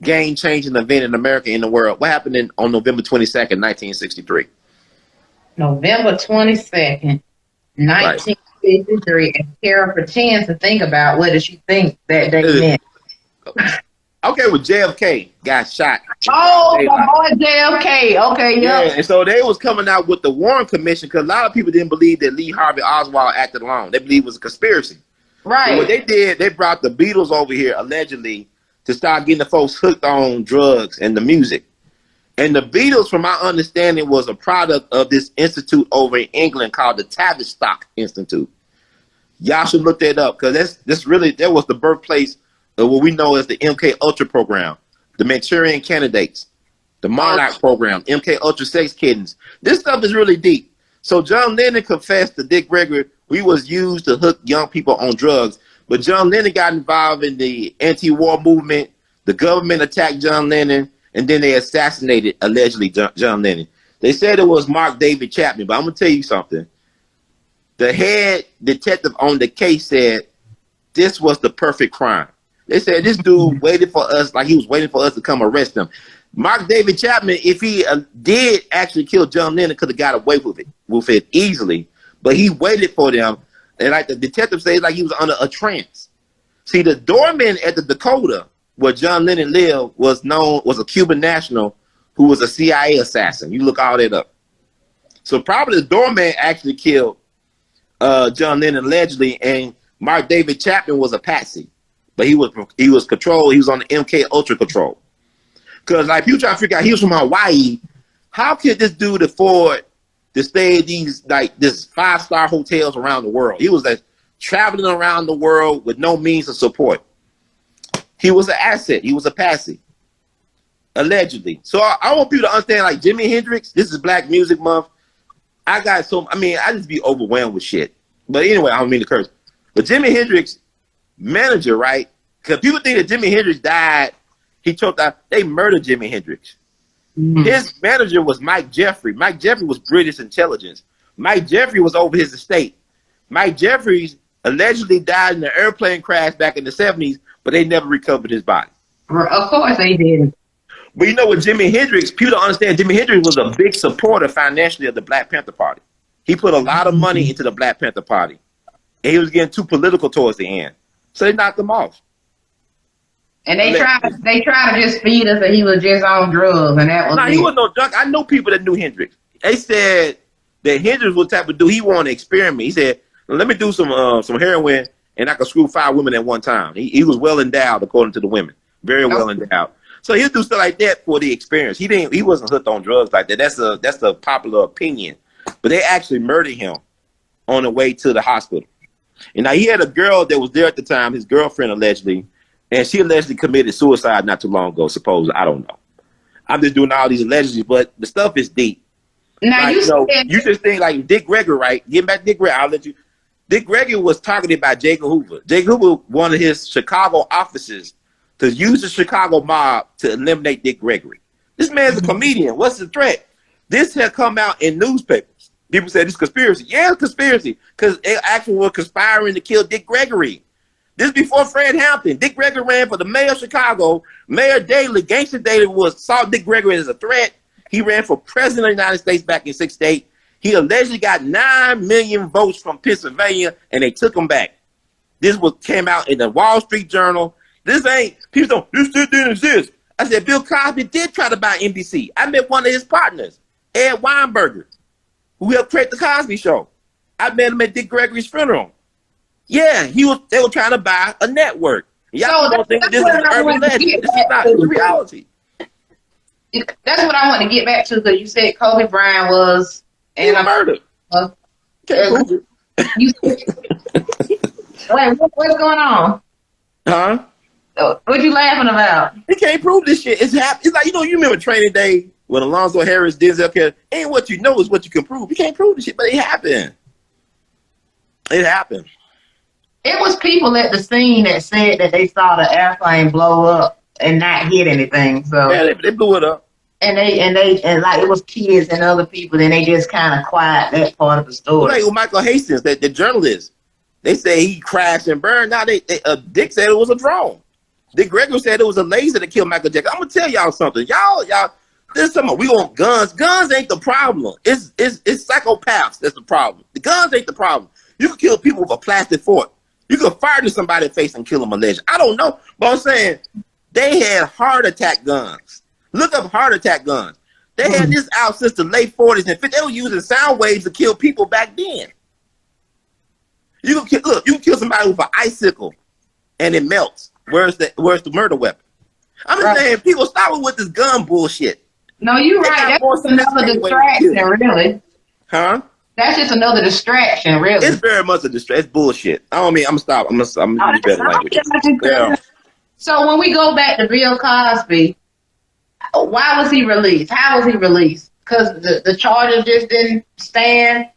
game-changing event in America, in the world. What happened on November 22nd, 1963? November 22nd, 1953. And Kara pretends to think about what does she think that day meant. Okay, well, JFK got shot. Oh, my boy JFK. Okay, yeah. And so they was coming out with the Warren Commission because a lot of people didn't believe that Lee Harvey Oswald acted alone. They believed it was a conspiracy. Right. So what they did, they brought the Beatles over here, allegedly, to start getting the folks hooked on drugs and the music. And the Beatles, from my understanding, was a product of this institute over in England called the Tavistock Institute. Y'all should look that up because that was the birthplace of what we know as the MK Ultra program, the Manchurian Candidates, the Monarch program, MK Ultra sex kittens. This stuff is really deep. So John Lennon confessed to Dick Gregory we was used to hook young people on drugs. But John Lennon got involved in the anti-war movement. The government attacked John Lennon, and then they assassinated, allegedly, John Lennon. They said it was Mark David Chapman, but I'm going to tell you something. The head detective on the case said this was the perfect crime. They said this dude waited for us like he was waiting for us to come arrest him. Mark David Chapman, if he did actually kill John Lennon, could have got away with it easily. But he waited for them. And like the detective says, like he was under a trance. See, the doorman at the Dakota, where John Lennon lived, was a Cuban national who was a CIA assassin. You look all that up. So probably the doorman actually killed John Lennon allegedly, and Mark David Chapman was a patsy. But he was controlled. He was on the MK Ultra control. Because like people try to figure out, he was from Hawaii. How could this dude afford to stay at these this 5-star hotels around the world? He was like traveling around the world with no means of support. He was an asset. He was a patsy, allegedly. So I want people to understand, like Jimi Hendrix. This is Black Music Month. I just be overwhelmed with shit. But anyway, I don't mean to curse. But Jimi Hendrix manager, right? Because people think that Jimi Hendrix died. He choked out. They murdered Jimi Hendrix. His manager was Mike Jeffrey. Mike Jeffrey was British intelligence. Mike Jeffrey was over his estate. Mike Jeffries allegedly died in an airplane crash back in the 70s, but they never recovered his body. Of course they didn't. But you know what, Jimi Hendrix, people don't understand, Jimi Hendrix was a big supporter financially of the Black Panther Party. He put a lot of money into the Black Panther Party. And he was getting too political towards the end. So they knocked him off. And they tried to just feed us that he was just on drugs, and that was he wasn't no drug. I know people that knew Hendrix. They said that Hendrix was the type of dude, he wanted to experiment. He said, let me do some heroin, and I could screw 5 women at one time. He was well endowed, according to the women. Very well endowed. So he'll do stuff like that for the experience. He wasn't hooked on drugs like that. That's a popular opinion. But they actually murdered him on the way to the hospital. And now he had a girl that was there at the time, his girlfriend allegedly, and she allegedly committed suicide not too long ago, supposedly. I don't know. I'm just doing all these allegedly, but the stuff is deep. Now like, you just think like Dick Gregory, right? Getting back to Dick Gregory, I'll let you. Dick Gregory was targeted by J. Edgar Hoover. J. Edgar Hoover wanted his Chicago officers to use the Chicago mob to eliminate Dick Gregory. This man's a comedian. What's the threat? This had come out in newspapers. People said it's conspiracy. Yeah, it's conspiracy, because they actually were conspiring to kill Dick Gregory. This before Fred Hampton. Dick Gregory ran for the mayor of Chicago. Mayor Daley, Gangster Daley, saw Dick Gregory as a threat. He ran for president of the United States back in '68. He allegedly got 9 million votes from Pennsylvania, and they took him back. This came out in the Wall Street Journal. This ain't, people don't, this didn't exist. I said, Bill Cosby did try to buy NBC. I met one of his partners, Ed Weinberger, who helped create the Cosby Show. I met him at Dick Gregory's funeral. Yeah, they were trying to buy a network. Y'all don't think this is urban legend. This is not the reality. That's what I want to get back to, because you said Kobe Bryant was murdered. Can't prove it. Wait, what's going on? Huh? What you laughing about? He can't prove this shit. It's like, you remember Training Day when Alonzo Harris, Denzel Kera, ain't what you know is what you can prove. You can't prove this shit, but it happened. It happened. It was people at the scene that said that they saw the airplane blow up and not hit anything. So yeah, they blew it up. And like it was kids and other people, and they just kind of quiet that part of the story. Like with Michael Hastings, the journalist, they say he crashed and burned. Now Dick said it was a drone. Dick Gregory said it was a laser that killed Michael Jackson. I'm gonna tell y'all something. Y'all, there's something. We want guns. Guns ain't the problem. It's psychopaths that's the problem. The guns ain't the problem. You can kill people with a plastic fork. You can fire to somebody's face and kill them allegedly. I don't know, but I'm saying they had heart attack guns. Look up heart attack guns. They had this out since the late 40s and 50s. They were using sound waves to kill people back then. You can kill somebody with an icicle and it melts. Where's the murder weapon? I'm just saying, people stop with this gun bullshit. No, you're right. That's another distraction, really. Huh? That's just another distraction, really. It's very much a distraction. It's bullshit. I don't mean, I'm gonna stop. I'm gonna use better language. Yeah. So when we go back to Bill Cosby, why was he released? How was he released? Because the charges just didn't stand?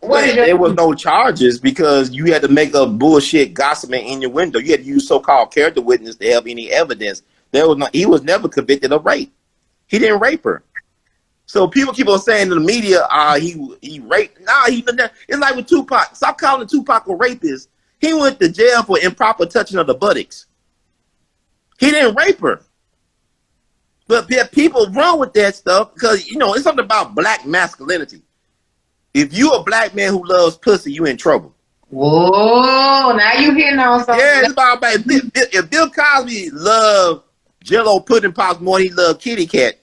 There was no charges because you had to make up bullshit gossiping in your window. You had to use so-called character witness to have any evidence. He was never convicted of rape. He didn't rape her. So people keep on saying in the media, he raped. Nah, it's like with Tupac. Stop calling Tupac a rapist. He went to jail for improper touching of the buttocks. He didn't rape her. But people run with that stuff because, it's something about black masculinity. If you a black man who loves pussy, you in trouble. Whoa, now you hitting on something. Yeah, it's about if Bill Cosby loved Jell-O pudding pops more than he loved kitty cat,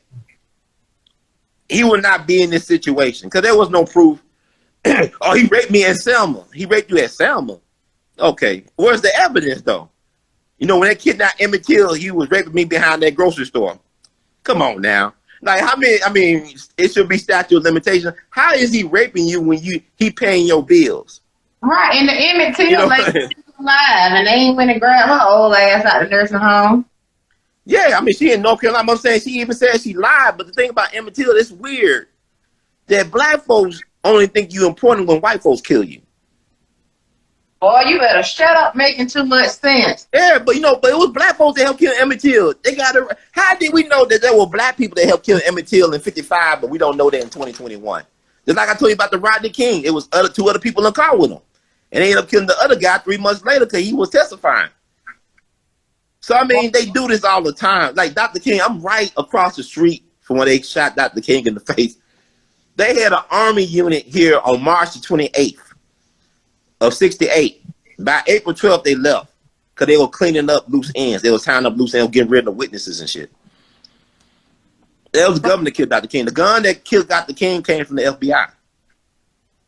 he would not be in this situation because there was no proof. Oh, he raped me at Selma. He raped you at Selma. Okay, where's the evidence though? When that kid not Emmett Till, he was raping me behind that grocery store. Come on now. Like, it should be statute of limitation. How is he raping you when he paying your bills? Right, and the Emmett Till lady still alive, and they ain't went and grabbed her old ass out of the nursing home. Yeah, she in North Carolina. I'm saying she even said she lied. But the thing about Emmett Till, it's weird that black folks only think you important when white folks kill you. Boy, you better shut up making too much sense. Yeah, but it was black folks that helped kill Emmett Till. How did we know that there were black people that helped kill Emmett Till in 55, but we don't know that in 2021? Just like I told you about the Rodney King, it was two other people in the car with him. And they ended up killing the other guy 3 months later because he was testifying. So, they do this all the time. Like Dr. King, I'm right across the street from when they shot Dr. King in the face. They had an army unit here on March the 28th. Of 68. By April 12th, they left because they were cleaning up loose ends. They were tying up loose ends, getting rid of witnesses and shit. That was the government that killed Dr. King. The gun that killed Dr. King came from the FBI.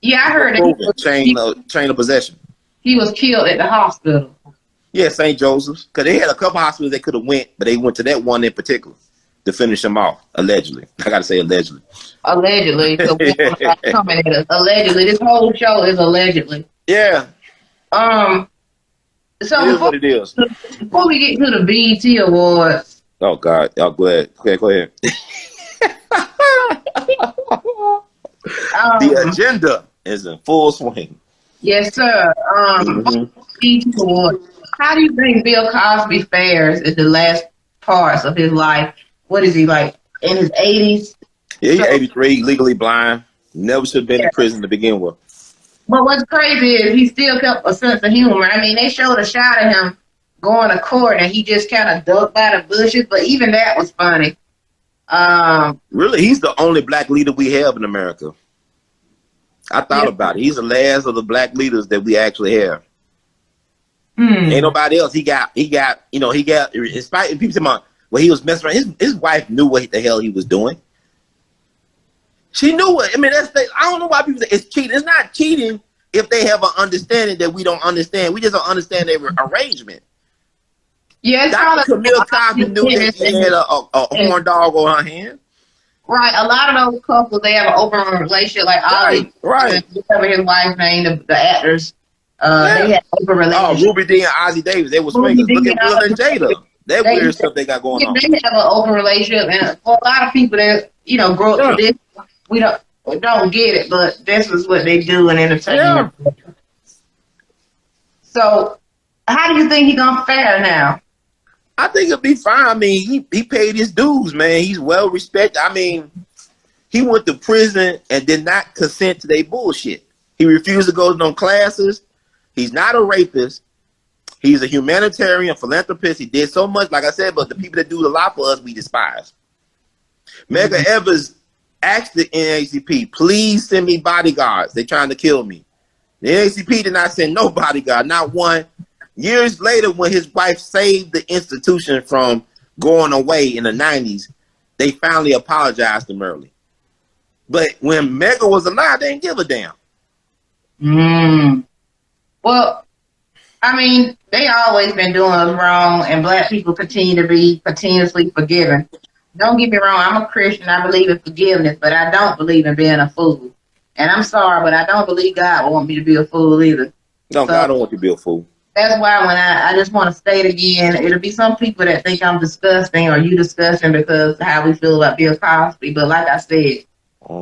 Yeah, I heard that. Chain of possession. He was killed at the hospital. Yeah, St. Joseph's. Because they had a couple hospitals they could have went, but they went to that one in particular to finish him off, allegedly. I got to say allegedly. Allegedly. So coming at us. Allegedly. This whole show is allegedly. Yeah. So what it is. Before we get to the BET Awards. Oh God, y'all go ahead. Okay, go ahead. The agenda is in full swing. Yes, sir. BET Awards. How do you think Bill Cosby fares in the last parts of his life? What is he like in his 80s? Yeah, he's 83, legally blind. Never should have been in prison to begin with. But what's crazy is he still kept a sense of humor. They showed a shot of him going to court and he just kind of ducked by the bushes, but even that was funny. Really, he's the only black leader we have in America. I thought about it. He's the last of the black leaders that we actually have. Ain't nobody else. He got, in spite of people saying, well, he was messing around. His wife knew what the hell he was doing. She knew it. I mean, I don't know why people say it's cheating. It's not cheating if they have an understanding that we don't understand. We just don't understand their arrangement. Yeah, it's Dr. Camille Cosby knew that she had a horn dog on her hand. Right. A lot of those couples, they have an open relationship. Like Ollie, whatever his wife's name, the actors, they had an open relationship. Ruby Dee and Ozzie Davis, they were swingers. Look at Will and Jada. That weird stuff they got going on. They have an open relationship, and for a lot of people that grow up traditional, we don't get it, but this is what they do in entertainment. Yeah. So, how do you think he's gonna fare now? I think it'll be fine. I mean, he paid his dues, man. He's well respected. I mean, he went to prison and did not consent to their bullshit. He refused to go to no classes. He's not a rapist. He's a humanitarian philanthropist. He did so much, like I said, but the people that do a lot for us, we despise. Medgar Evers asked the NAACP, please send me bodyguards. They're trying to kill me. The NAACP did not send no bodyguard, not one. Years later, when his wife saved the institution from going away in the 90s, they finally apologized to Merle. But when Medgar was alive, they didn't give a damn. Well, I mean, they always been doing us wrong, and black people continue to be continuously forgiven. Don't get me wrong, I'm a Christian, I believe in forgiveness, but I don't believe in being a fool. And I'm sorry, but I don't believe God will want me to be a fool either. No, God don't want you to be a fool. That's why when I just want to state again, it'll be some people that think I'm disgusting or you disgusting because of how we feel about Bill Cosby. But like I said,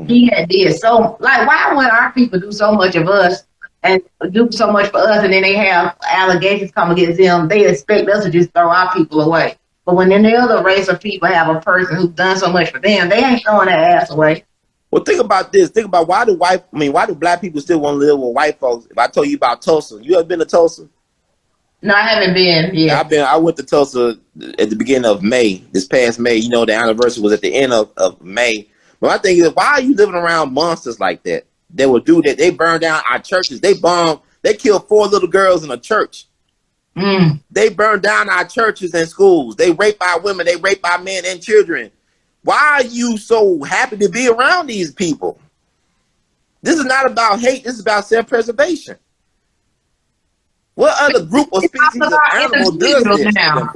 he had did so, like, why would our people do so much of us and do so much for us, and then they have allegations come against them? They expect us to just throw our people away. But when any other race of people have a person who's done so much for them, they ain't throwing their ass away. Well, think about this. Think about why do black people still want to live with white folks? If I told you about Tulsa, you ever been to Tulsa? No, I haven't been. Yeah, I went to Tulsa at the beginning of May, this past May. You know, the anniversary was at the end of May. But my thing is, why are you living around monsters like that? They will do that. They burn down our churches. They killed 4 little girls in a church. They burn down our churches and schools. They rape our women. They rape our men and children. Why are you so happy to be around these people? This is not about hate. This is about self-preservation. What other group or species of animal does this now?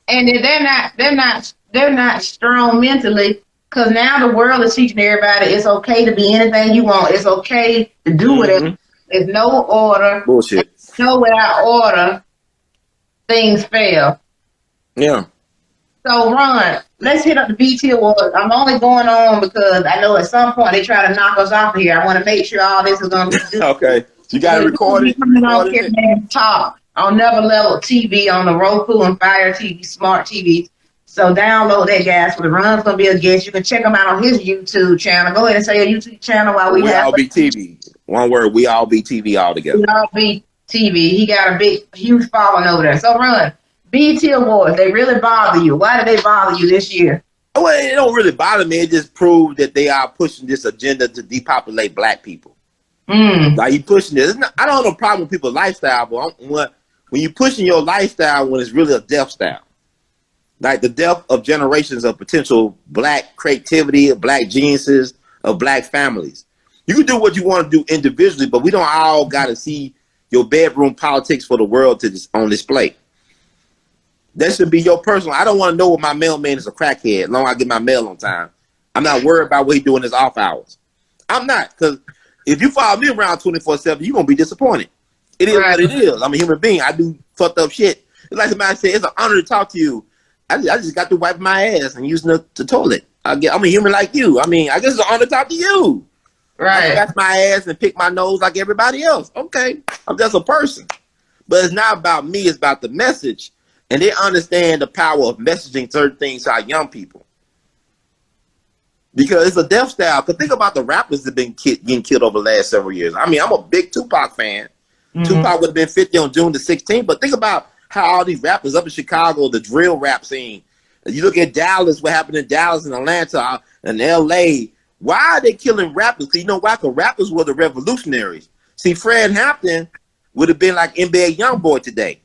And they're not strong mentally, because now the world is teaching everybody it's okay to be anything you want. It's okay to do whatever. There's no order. Bullshit. No, without order, things fail. Yeah. So, Ron, let's hit up the BT Awards. I'm only going on because I know at some point they try to knock us off of here. I want to make sure all this is going to be good. Okay. You got to record it. Talk on Never Level TV on the Roku and Fire TV, smart TVs. So download that, guys. For the Ron's going to be a guest. You can check him out on his YouTube channel. Go ahead and say your YouTube channel while we have. All Be TV. One word. We All Be TV all together. We All Be TV. He got a huge following over there. So Ron, BET Awards, they really bother you. Why did they bother you this year? Well, it don't really bother me. It just proves that they are pushing this agenda to depopulate black people. Like you pushing this. I don't have no problem with people's lifestyle, but when you pushing your lifestyle when it's really a death style, like the death of generations of potential black creativity, of black geniuses, of black families. You can do what you want to do individually, but we don't all got to see your bedroom politics for the world to on display. That should be your personal. I don't want to know what my mailman is a crackhead. As long as I get my mail on time, I'm not worried about what he's doing his off hours. I'm not, because if you follow me around 24/7, you're going to be disappointed. It is what it is. I'm a human being. I do fucked up shit. It's like somebody said, it's an honor to talk to you. I just got to wipe my ass and using the toilet. I'm a human like you. I mean, I guess it's an honor to talk to you. Right. I got my ass and pick my nose like everybody else. Okay. I'm just a person. But it's not about me. It's about the message. And they understand the power of messaging certain things to our young people. Because it's a death style. Because think about the rappers that have been getting killed over the last several years. I mean, I'm a big Tupac fan. Tupac would have been 50 on June the 16th. But think about how all these rappers up in Chicago, the drill rap scene. You look at Dallas, what happened in Dallas and Atlanta and L.A. Why are they killing rappers? Because you know why? Because rappers were the revolutionaries. See, Fred Hampton would have been like NBA Youngboy today.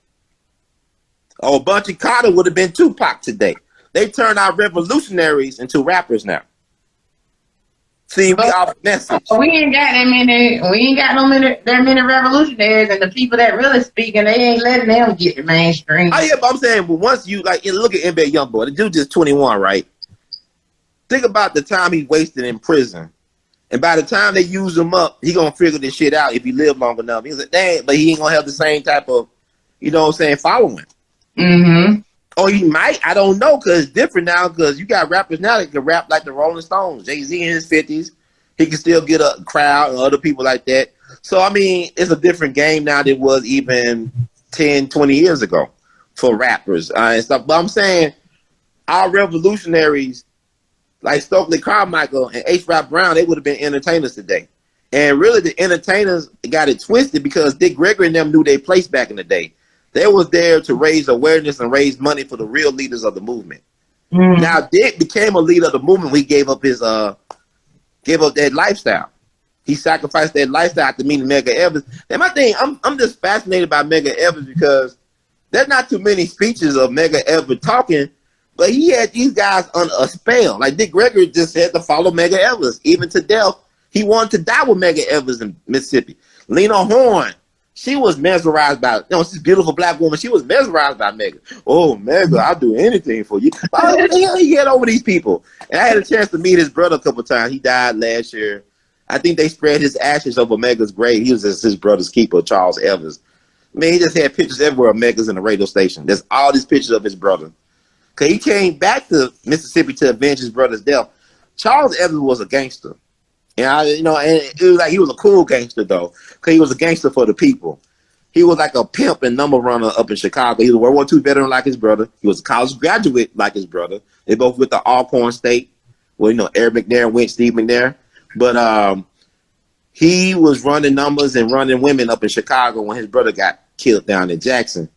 Oh, Bunchy Carter would have been Tupac today. They turned our revolutionaries into rappers now. See, we off message. We ain't got that many. We ain't got that many revolutionaries, and the people that really speaking, they ain't letting them get the mainstream. Oh yeah, but I'm saying, but once you like, look at NBA YoungBoy, the dude just 21, right? Think about the time he wasted in prison, and by the time they use him up, he gonna figure this shit out if he live long enough. He's like, dang, but he ain't gonna have the same type of, you know what I'm saying, following. Mm-hmm. Or he might, I don't know, because it's different now, because you got rappers now that can rap like the Rolling Stones. Jay-Z in his 50s, he can still get a crowd and other people like that. So, I mean, it's a different game now than it was even 10, 20 years ago for rappers and stuff. But I'm saying our revolutionaries, like Stokely Carmichael and H. Rap Brown, they would have been entertainers today. And really, the entertainers got it twisted because Dick Gregory and them knew their place back in the day. They was there to raise awareness and raise money for the real leaders of the movement. Mm. Now, Dick became a leader of the movement when he gave up that lifestyle. He sacrificed that lifestyle to meet Medgar Evers. And my thing, I'm just fascinated by Medgar Evers because there's not too many speeches of Medgar Evers talking, but he had these guys on a spell. Like Dick Gregory just had to follow Medgar Evers, even to death. He wanted to die with Medgar Evers in Mississippi. Lena Horne, she was mesmerized by, this beautiful black woman. She was mesmerized by Medgar. Oh, Medgar, I'll do anything for you. How the hell he get over these people? And I had a chance to meet his brother a couple of times. He died last year. I think they spread his ashes over Medgar's grave. He was just his brother's keeper, Charles Evers. Man, he just had pictures everywhere of Medgar's in the radio station. There's all these pictures of his brother. Because he came back to Mississippi to avenge his brother's death. Charles Evers was a gangster. And it was like he was a cool gangster though, because he was a gangster for the people. He was like a pimp and number runner up in Chicago. He was a World War II veteran like his brother. He was a college graduate like his brother. They both went to Alcorn State. Well, Eric McNair went, Steve McNair. But he was running numbers and running women up in Chicago when his brother got killed down in Jackson.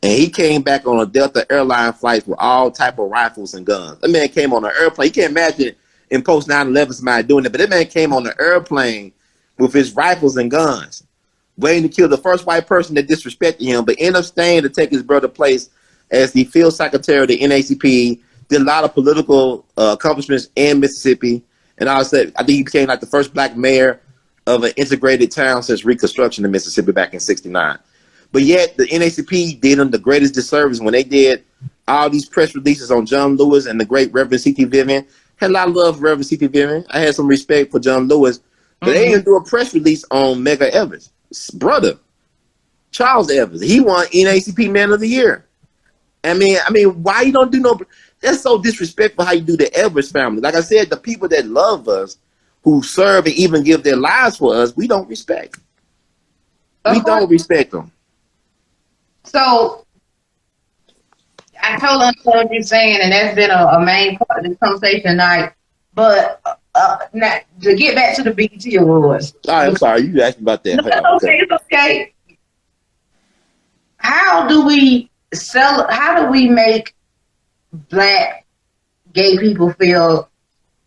And he came back on a Delta airline flight with all type of rifles and guns. That man came on an airplane. You can't imagine in post 9/11 somebody doing it, but that man came on an airplane with his rifles and guns, waiting to kill the first white person that disrespected him, but ended up staying to take his brother's place as the field secretary of the NAACP, did a lot of political accomplishments in Mississippi, and I think he became like the first black mayor of an integrated town since Reconstruction in Mississippi back in '69. But yet the NAACP did him the greatest disservice when they did all these press releases on John Lewis and the great Reverend C.T. Vivian. Had a lot of love for Reverend C.T. Vivian. I had some respect for John Lewis, but they didn't do a press release on Medgar Evers' brother, Charles Evers. He won NAACP Man of the Year. I mean, why you don't do no? That's so disrespectful how you do the Evers family. Like I said, the people that love us, who serve and even give their lives for us, we don't respect. We don't respect them. So I totally understand what you're saying, and that's been a main part of this conversation tonight. But now, to get back to the BET Awards. All right, I'm sorry. You asked me about that. No, it's okay. How do we make black gay people feel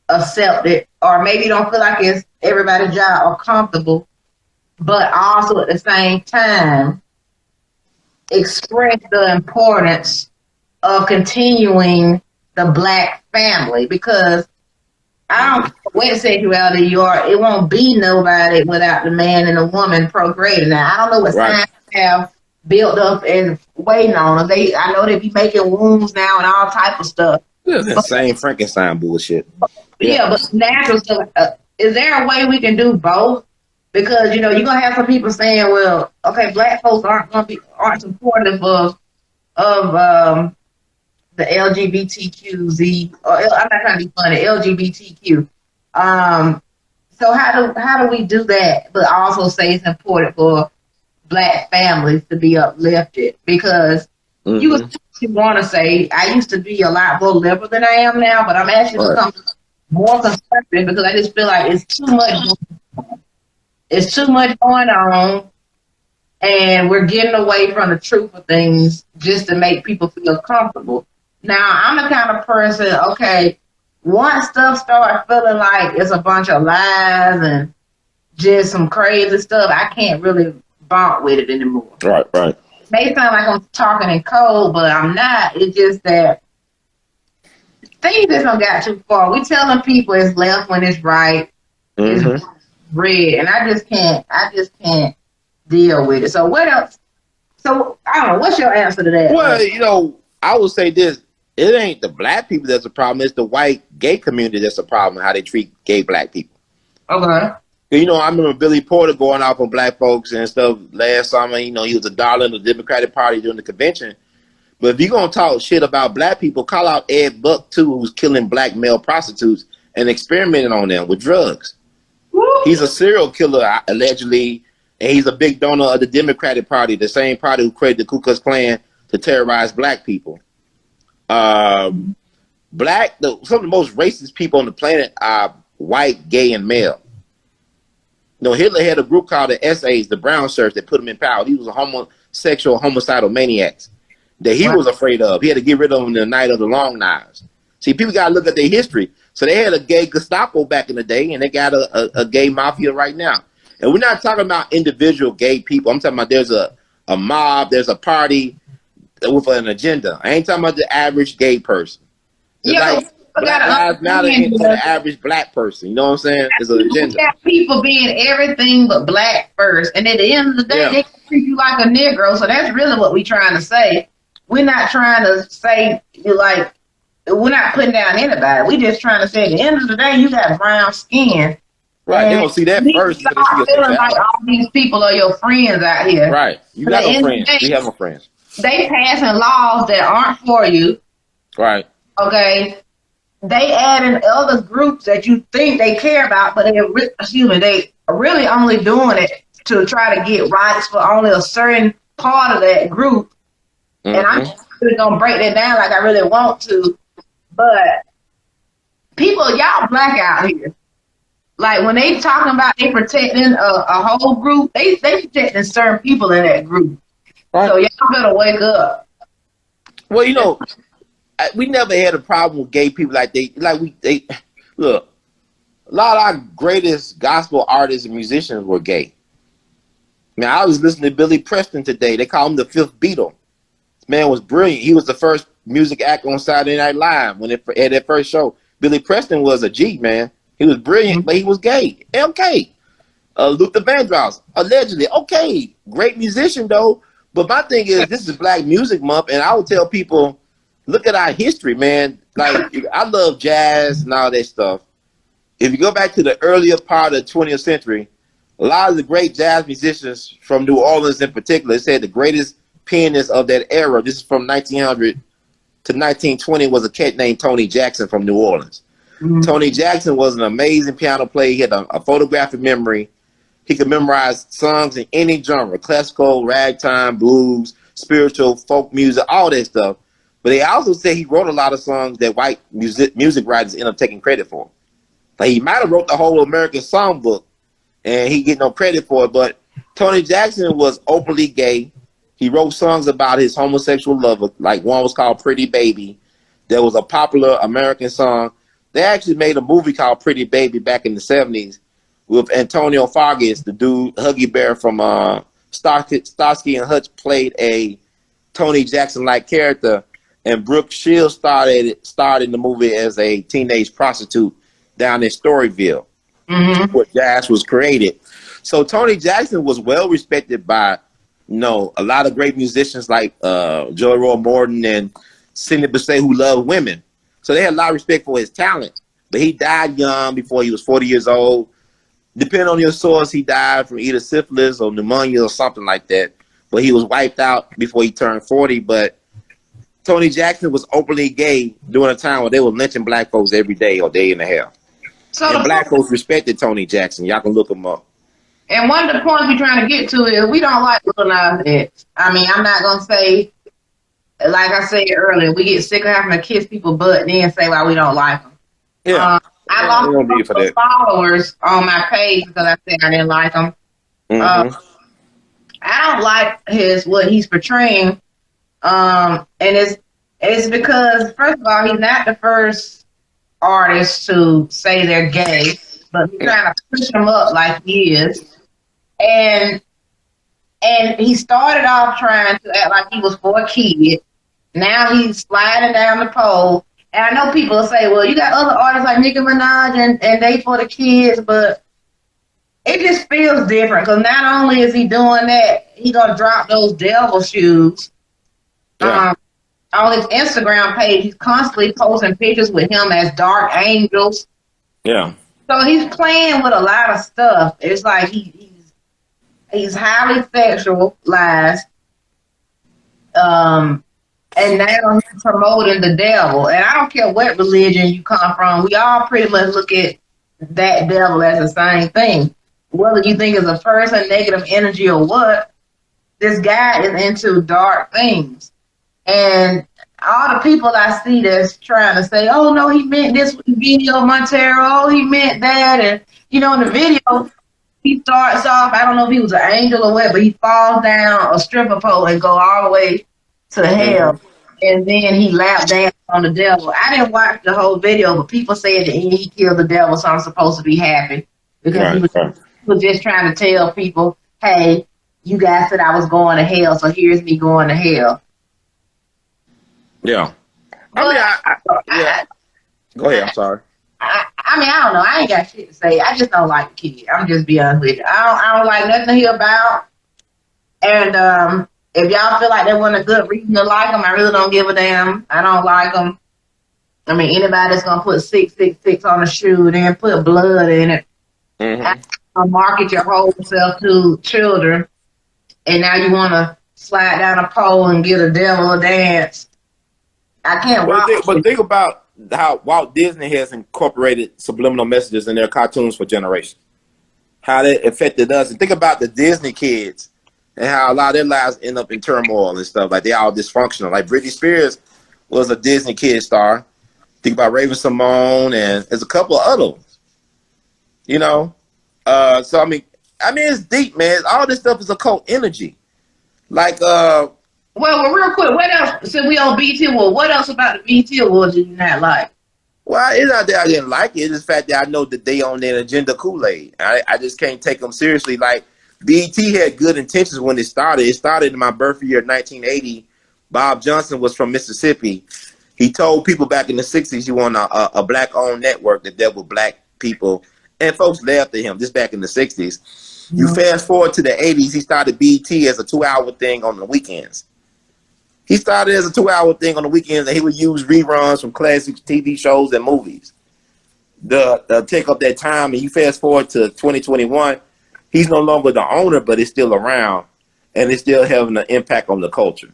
accepted, or maybe don't feel like it's everybody's job or comfortable, but also at the same time express the importance of continuing the black family? Because I don't care what sexuality you are, it won't be nobody without the man and the woman procreating. Now, I don't know what science have built up and waiting on them. I know they be making wombs now and all type of stuff. The same Frankenstein bullshit. Yeah, but natural stuff. Is there a way we can do both? Because you're gonna have some people saying, "Well, okay, black folks aren't supportive of the LGBTQZ." Or I'm not trying to be funny. LGBTQ. So how do we do that, but also say it's important for black families to be uplifted? Because you want to say, I used to be a lot more liberal than I am now, but I'm actually becoming more conservative because I just feel like it's too much. It's too much going on, and we're getting away from the truth of things just to make people feel comfortable. Now, I'm the kind of person, okay, once stuff starts feeling like it's a bunch of lies and just some crazy stuff, I can't really bond with it anymore. Right. may sound like I'm talking in code, but I'm not. It's just that things just don't got too far. We telling people it's left when it's right. It's red, and I just can't deal with it. So what else? So I don't know. What's your answer to that? Well, you know, I would say this: it ain't the black people that's a problem; it's the white gay community that's a problem. How they treat gay black people. Okay. You know, I remember Billy Porter going off on black folks and stuff last summer. You know, he was a darling of the Democratic Party during the convention. But if you're gonna talk shit about black people, call out Ed Buck too, who's killing black male prostitutes and experimenting on them with drugs. Woo. He's a serial killer, allegedly, and he's a big donor of the Democratic Party, the same party who created the Ku Klux Klan to terrorize black people. Some of the most racist people on the planet are white, gay, and male. You know, Hitler had a group called the SAs, the brown shirts, that put him in power. He was a homosexual, homicidal maniacs that he was afraid of. He had to get rid of them in the night of the long knives. See, people got to look at their history. So they had a gay Gestapo back in the day, and they got a gay mafia right now. And we're not talking about individual gay people. I'm talking about there's a mob, there's a party with an agenda. I ain't talking about the average gay person. It's like Black Lives Matter ain't for the average black person. You know what I'm saying? There's an agenda. Got people being everything but black first, and at the end of the day, they treat you like a Negro. So that's really what we're trying to say. We're not trying to say like we're not putting down anybody. We just trying to say at the end of the day, you got brown skin. Right, they don't see that first. You start feeling like all these people are your friends out here. Right, you got no friends. We have no friends. They passing laws that aren't for you. Right. Okay. They add in other groups that you think they care about, but they are really only doing it to try to get rights for only a certain part of that group. And I'm really gonna break that down like I really want to, but people, y'all black out here. Like when they talking about they protecting a whole group, they protecting certain people in that group. Right. So y'all better wake up. Well, you know, we never had a problem with gay people look. A lot of our greatest gospel artists and musicians were gay. Now I was listening to Billy Preston today. They call him the fifth Beatle. This man was brilliant. He was the first music act on Saturday Night Live when it had that first show. Billy Preston was a G, man. He was brilliant, but he was gay. Okay. Luther Vandross, allegedly. Okay. Great musician, though. But my thing is, this is Black Music Month, and I would tell people, look at our history, man. Like, I love jazz and all that stuff. If you go back to the earlier part of the 20th century, a lot of the great jazz musicians from New Orleans in particular said the greatest pianist of that era, this is from 1900 to 1920, was a cat named Tony Jackson from New Orleans. Tony Jackson was an amazing piano player. He had a photographic memory. He could memorize songs in any genre, classical, ragtime, blues, spiritual, folk music, all that stuff. But they also said he wrote a lot of songs that white music writers end up taking credit for. Like he might have wrote the whole American songbook, and he get no credit for it. But Tony Jackson was openly gay. He wrote songs about his homosexual lover, like one was called Pretty Baby. There was a popular American song. They actually made a movie called Pretty Baby back in the 70s with Antonio Fargas, the dude, Huggy Bear from Starsky and Hutch played a Tony Jackson-like character, and Brooke Shields starred in the movie as a teenage prostitute down in Storyville, where jazz was created. So Tony Jackson was well respected by, you know, a lot of great musicians like Joey Roy Morton and Sidney Bechet, who loved women. So they had a lot of respect for his talent. But he died young, before he was 40 years old. Depending on your source, he died from either syphilis or pneumonia or something like that. But he was wiped out before he turned 40. But Tony Jackson was openly gay during a time where they were lynching black folks every day or day and a half. And black folks respected Tony Jackson. Y'all can look him up. And one of the points we're trying to get to is we don't like Lil Nas X. I mean, I'm not going to say, like I said earlier, we get sick of having to kiss people's butt and then say why we don't like them. Yeah. I lost followers on my page because I said I didn't like him. I don't like what he's portraying. And it's because, first of all, he's not the first artist to say they're gay, but he's trying to push them up like he is. And And he started off trying to act like he was for a kid. Now he's sliding down the pole. And I know people will say, well, you got other artists like Nicki Minaj and they for the kids, but it just feels different because not only is he doing that, he gonna drop those devil shoes. Yeah. On his Instagram page, he's constantly posting pictures with him as dark angels. Yeah. So he's playing with a lot of stuff. It's like he's highly sexualized. And now he's promoting the devil. And I don't care what religion you come from. We all pretty much look at that devil as the same thing. Whether you think it's a person, negative energy, or what, this guy is into dark things. And all the people I see that's trying to say, oh, no, he meant this video, Montero. Oh, he meant that. And, in the video, he starts off, I don't know if he was an angel or what, but he falls down a stripper pole and go all the way to hell. And then he lapped dance on the devil. I didn't watch the whole video, but people said that he killed the devil, so I'm supposed to be happy. Because he was just trying to tell people, hey, you guys said I was going to hell, so here's me going to hell. Yeah. Go ahead. I'm sorry. I don't know. I ain't got shit to say. I just don't like the kid. I'm just being honest with you. I don't like nothing he about. And if y'all feel like there wasn't a good reason to like him, I really don't give a damn. I don't like him. I mean, anybody that's gonna put 666 on a shoe and then put blood in it, market your whole self to children, and now you want to slide down a pole and get a devil a dance. I can't rock. But think about how Walt Disney has incorporated subliminal messages in their cartoons for generations. How that affected us. And think about the Disney kids and how a lot of their lives end up in turmoil and stuff. Like, they all dysfunctional. Like, Britney Spears was a Disney kid star. Think about Raven-Symoné, and there's a couple of others. So I mean, it's deep, man. All this stuff is occult energy. Like, well, real quick, what else? So we on BT Awards. What else about the BT Awards did you not like? Well, it's not that I didn't like it. It's the fact that I know that they on their agenda Kool-Aid. I just can't take them seriously. Like, BET had good intentions when it started. It started in my birth year, 1980. Bob Johnson was from Mississippi. He told people back in the 60s he wanted a black-owned network that dealt with black people. And folks laughed at him, just back in the 60s. You fast forward to the 80s, he started BET as a 2-hour thing on the weekends. He started as a 2-hour thing on the weekends, and he would use reruns from classic TV shows and movies to take up that time. And you fast forward to 2021, he's no longer the owner, but it's still around, and it's still having an impact on the culture.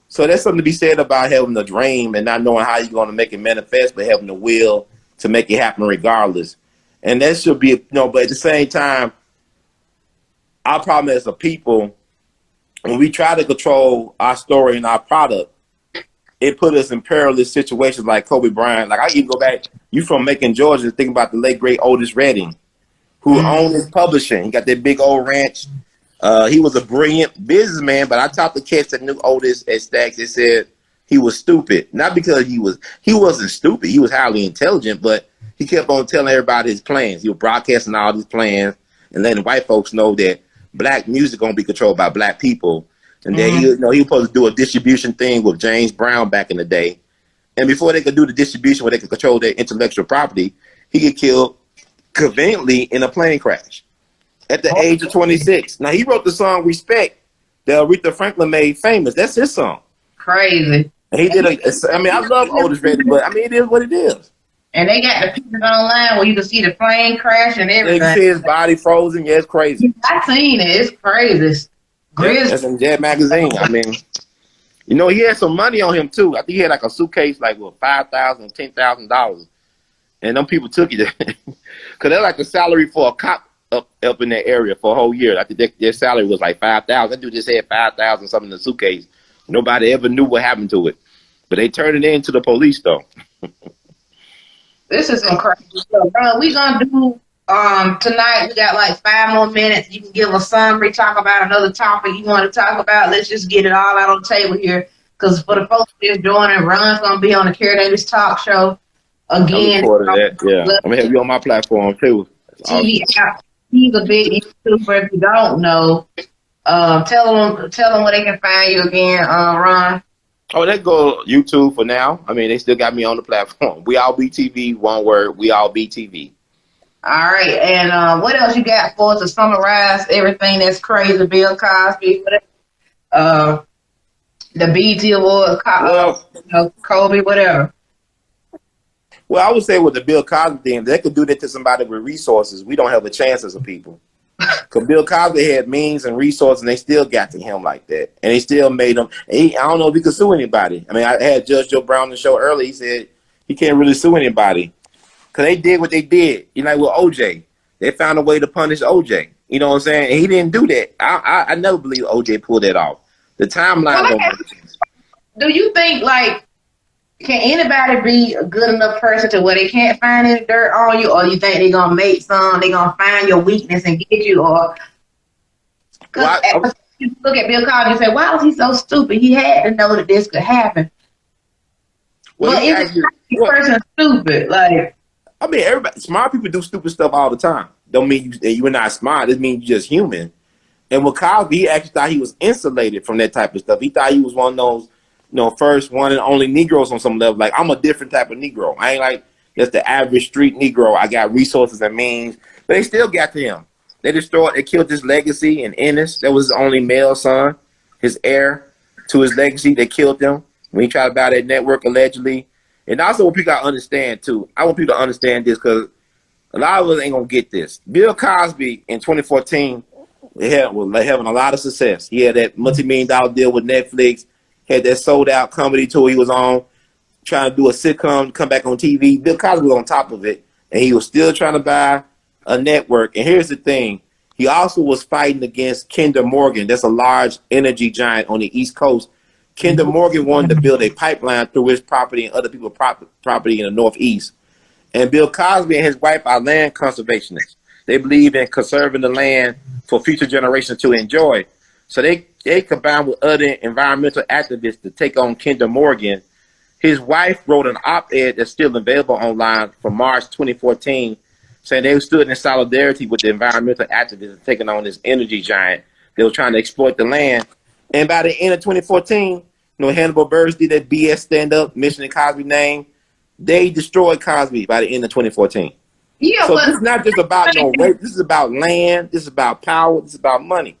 So that's something to be said about having a dream and not knowing how you're going to make it manifest, but having the will to make it happen regardless. And that should be, but at the same time, our problem as a people, when we try to control our story and our product, it put us in perilous situations like Kobe Bryant. Like, I even go back, you from Macon, Georgia, think about the late, great Otis Redding, who owned his publishing. He got that big old ranch. He was a brilliant businessman, but I talked to cats that knew Otis at Stax. They said he was stupid. Not because he wasn't stupid. He was highly intelligent, but he kept on telling everybody his plans. He was broadcasting all these plans and letting white folks know that black music gonna be controlled by black people. And then he was supposed to do a distribution thing with James Brown back in the day. And before they could do the distribution where they could control their intellectual property, he get killed conveniently in a plane crash at the age of 26. Now, he wrote the song Respect that Aretha Franklin made famous. That's his song. Crazy. And he did I love Otis Redding, but it is what it is. And they got the pictures online where you can see the plane crash and everything. You can see his body frozen. Yeah, it's crazy. I seen it. It's crazy. Yeah, that's in Jet Magazine. I mean, he had some money on him, too. I think he had like a suitcase like with $5,000, $10,000. And them people took it. Because they're like the salary for a cop up in that area for a whole year. I think their salary was like $5,000. That dude just had $5,000 something in the suitcase. Nobody ever knew what happened to it. But they turned it in to the police, though. This is some crazy stuff, bro. We gonna do tonight. We got like 5 more minutes. You can give a summary, talk about another topic you want to talk about. Let's just get it all out on the table here. Because for the folks just joining, Ron's gonna be on the Kera Davis talk show again. Yeah, I'm gonna have you on my platform too. TV app. He's a big YouTuber. If you don't know, Tell them where they can find you again, Ron. Oh, they go YouTube for now. I mean, they still got me on the platform. We All Be TV, one word. We All Be TV. All right, and what else you got for us to summarize everything that's crazy? Bill Cosby, whatever, the BET Awards, Kobe, whatever. Well, I would say with the Bill Cosby thing, they could do that to somebody with resources. We don't have a chance as a people. Because Bill Cosby had means and resources, and they still got to him like that. And they still made him. I don't know if he could sue anybody. I mean, I had Judge Joe Brown on the show earlier. He said he can't really sue anybody. Because they did what they did. You know, with OJ. They found a way to punish OJ. You know what I'm saying? And he didn't do that. I never believe OJ pulled that off. The timeline don't make sense. Do you think, like, can anybody be a good enough person to where they can't find any dirt on you, or you think they're gonna make some, they're gonna find your weakness and get you, or because you look at Bill Cosby and say, why was he so stupid? He had to know that this could happen. Well, but is the person stupid? Like, I mean, everybody, smart people do stupid stuff all the time. Don't mean you're not smart. It means you're just human. And with Cosby, he actually thought he was insulated from that type of stuff. He thought he was one of those, first one and only Negroes on some level. Like, I'm a different type of Negro. I ain't like just the average street Negro. I got resources and means. But they still got to him. They killed his legacy and Ennis. That was his only male son, his heir to his legacy. They killed him when he tried to buy that network, allegedly. And also what people got to understand, too. I want people to understand this because a lot of us ain't going to get this. Bill Cosby in 2014 was having a lot of success. He had that multi-million-dollar deal with Netflix, had that sold-out comedy tour he was on, trying to do a sitcom, come back on TV. Bill Cosby was on top of it, and he was still trying to buy a network. And here's the thing. He also was fighting against Kinder Morgan. That's a large energy giant on the East Coast. Kinder Morgan wanted to build a pipeline through his property and other people's property in the Northeast. And Bill Cosby and his wife are land conservationists. They believe in conserving the land for future generations to enjoy. So they combined with other environmental activists to take on Kinder Morgan. His wife wrote an op-ed that's still available online from March 2014, saying they stood in solidarity with the environmental activists taking on this energy giant. They were trying to exploit the land. And by the end of 2014, Hannibal Buress did that BS stand-up, mentioning Cosby's name. They destroyed Cosby by the end of 2014. Yeah, so this is not just about rape. This is about land. This is about power. This is about money.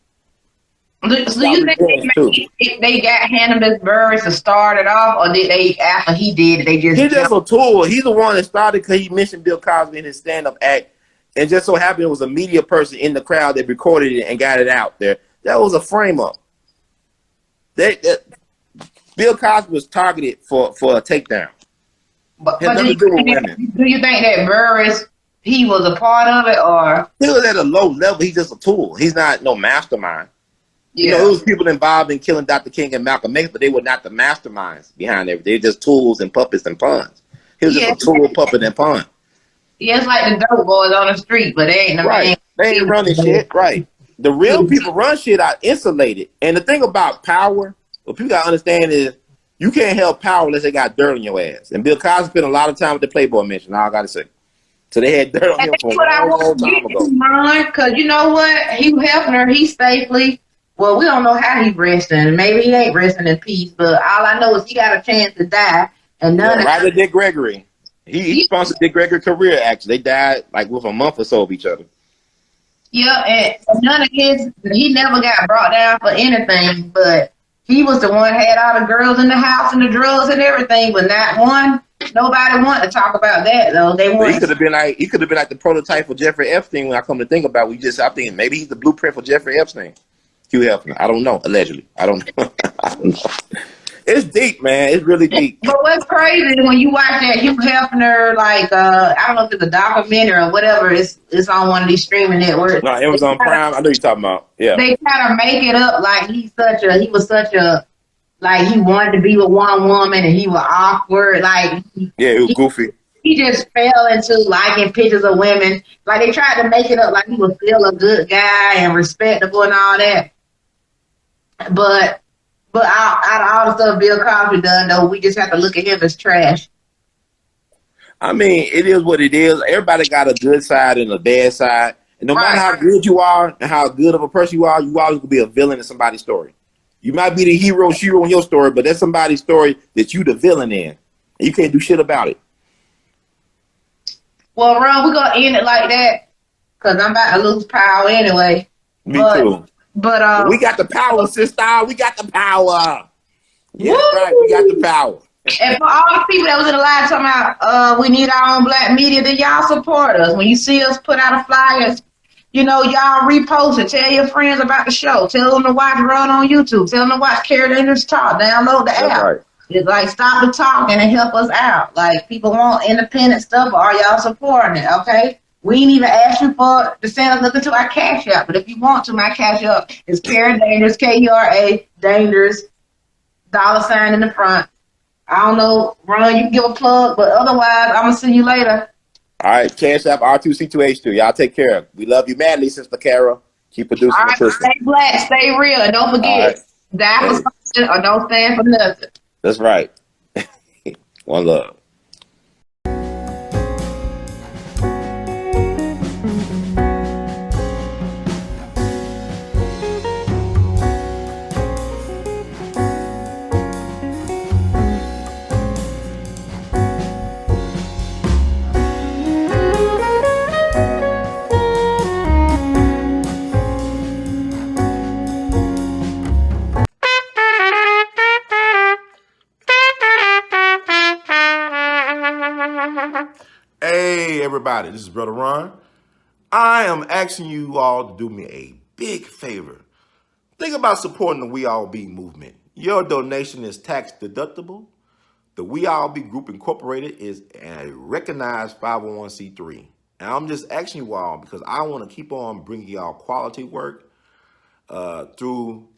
So you think they got Hannibal Buress to start it off, or did they, after he did it, they just... He's just a tool. He's the one that started because he mentioned Bill Cosby in his stand-up act, and just so happened it was a media person in the crowd that recorded it and got it out there. That was a frame-up. Bill Cosby was targeted for a takedown. But do you think that Buress, he was a part of it, or... He was at a low level. He's just a tool. He's not no mastermind. Yeah. There was people involved in killing Dr. King and Malcolm X, but they were not the masterminds behind everything. They were just tools and puppets and pawns. He was just a tool, puppet, and pawn. Yeah, it's like the dope boys on the street, but they ain't no... Right. They ain't running shit. Right. The real people run shit out insulated. And the thing about power, what people gotta understand is you can't have power unless they got dirt on your ass. And Bill Cosby spent a lot of time with the Playboy Mission, all I gotta say. So they had dirt on him for a long time ago. Because you know what? Hugh Hefner, he's safely... Well, we don't know how he's resting. Maybe he ain't resting in peace, but all I know is he got a chance to die. And right with Dick Gregory. He sponsored Dick Gregory's career, actually. They died like with a month or so of each other. Yeah, and none of he never got brought down for anything, but he was the one that had all the girls in the house and the drugs and everything, but not one. Nobody wanted to talk about that, though. He could have been like the prototype for Jeffrey Epstein. When I come to think about it, I think maybe he's the blueprint for Jeffrey Epstein. Hugh Hefner. I don't know. Allegedly. I don't know. It's deep, man. It's really deep. But what's crazy is when you watch that Hugh Hefner, like, I don't know if it's a documentary or whatever, it's on one of these streaming networks. No, Amazon Prime. I know you're talking about. Yeah. They try to make it up like he was such a, like he wanted to be with one woman and he was awkward. Like, it was goofy. He just fell into liking pictures of women. Like, they tried to make it up like he was still a good guy and respectable and all that. But out of all the stuff Bill Cosby done, though, we just have to look at him as trash. I mean, it is what it is. Everybody got a good side and a bad side. And no matter Right. how good you are and how good of a person you always gonna be a villain in somebody's story. You might be the hero in your story, but that's somebody's story that you the villain in. And you can't do shit about it. Well, Ron, we're gonna end it like that because I'm about to lose power anyway. Me too. But We got the power, sister. We got the power. Yeah, that's right. We got the woo! power. And for all the people that was in the live talking about we need our own black media, then y'all support us. When you see us put out a flyer, y'all repost it. Tell your friends about the show. Tell them to watch Run on YouTube. Tell them to watch Kera Dangerous Talk. Download the That's app. right. It's like stop the talking and help us out. Like people want independent stuff, but are y'all supporting it? Okay. We ain't even asked you to send us look into our cash app, but if you want to, my cash app is Kera Dangerous, Kera Dangerous, $ in the front. I don't know, Ron, you can give a plug, but otherwise, I'm gonna see you later. All right, Cash App R2C2H2. Y'all take care. We love you madly, Sister Kara. Keep All producing and right, pushing. stay black, stay real, and don't All forget, right. die for Hey, something or don't stand for nothing. that's right. One love. Hey, everybody, this is Brother Ron. I am asking you all to do me a big favor. Think about supporting the We All Be movement. Your donation is tax deductible. The We All Be Group Incorporated is a recognized 501c3. And I'm just asking you all because I want to keep on bringing y'all quality work through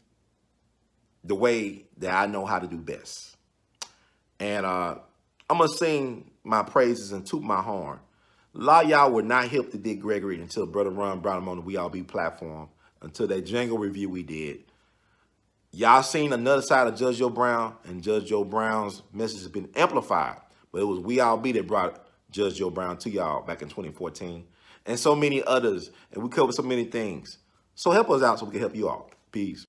the way that I know how to do best. And I'm going to sing my praises and toot my horn. A lot of y'all were not hip to Dick Gregory until Brother Ron brought him on the We All Be platform, until that Django review we did. Y'all seen another side of Judge Joe Brown, and Judge Joe Brown's message has been amplified. But it was We All Be that brought Judge Joe Brown to y'all back in 2014. And so many others. And we covered so many things. So help us out so we can help you all. Peace.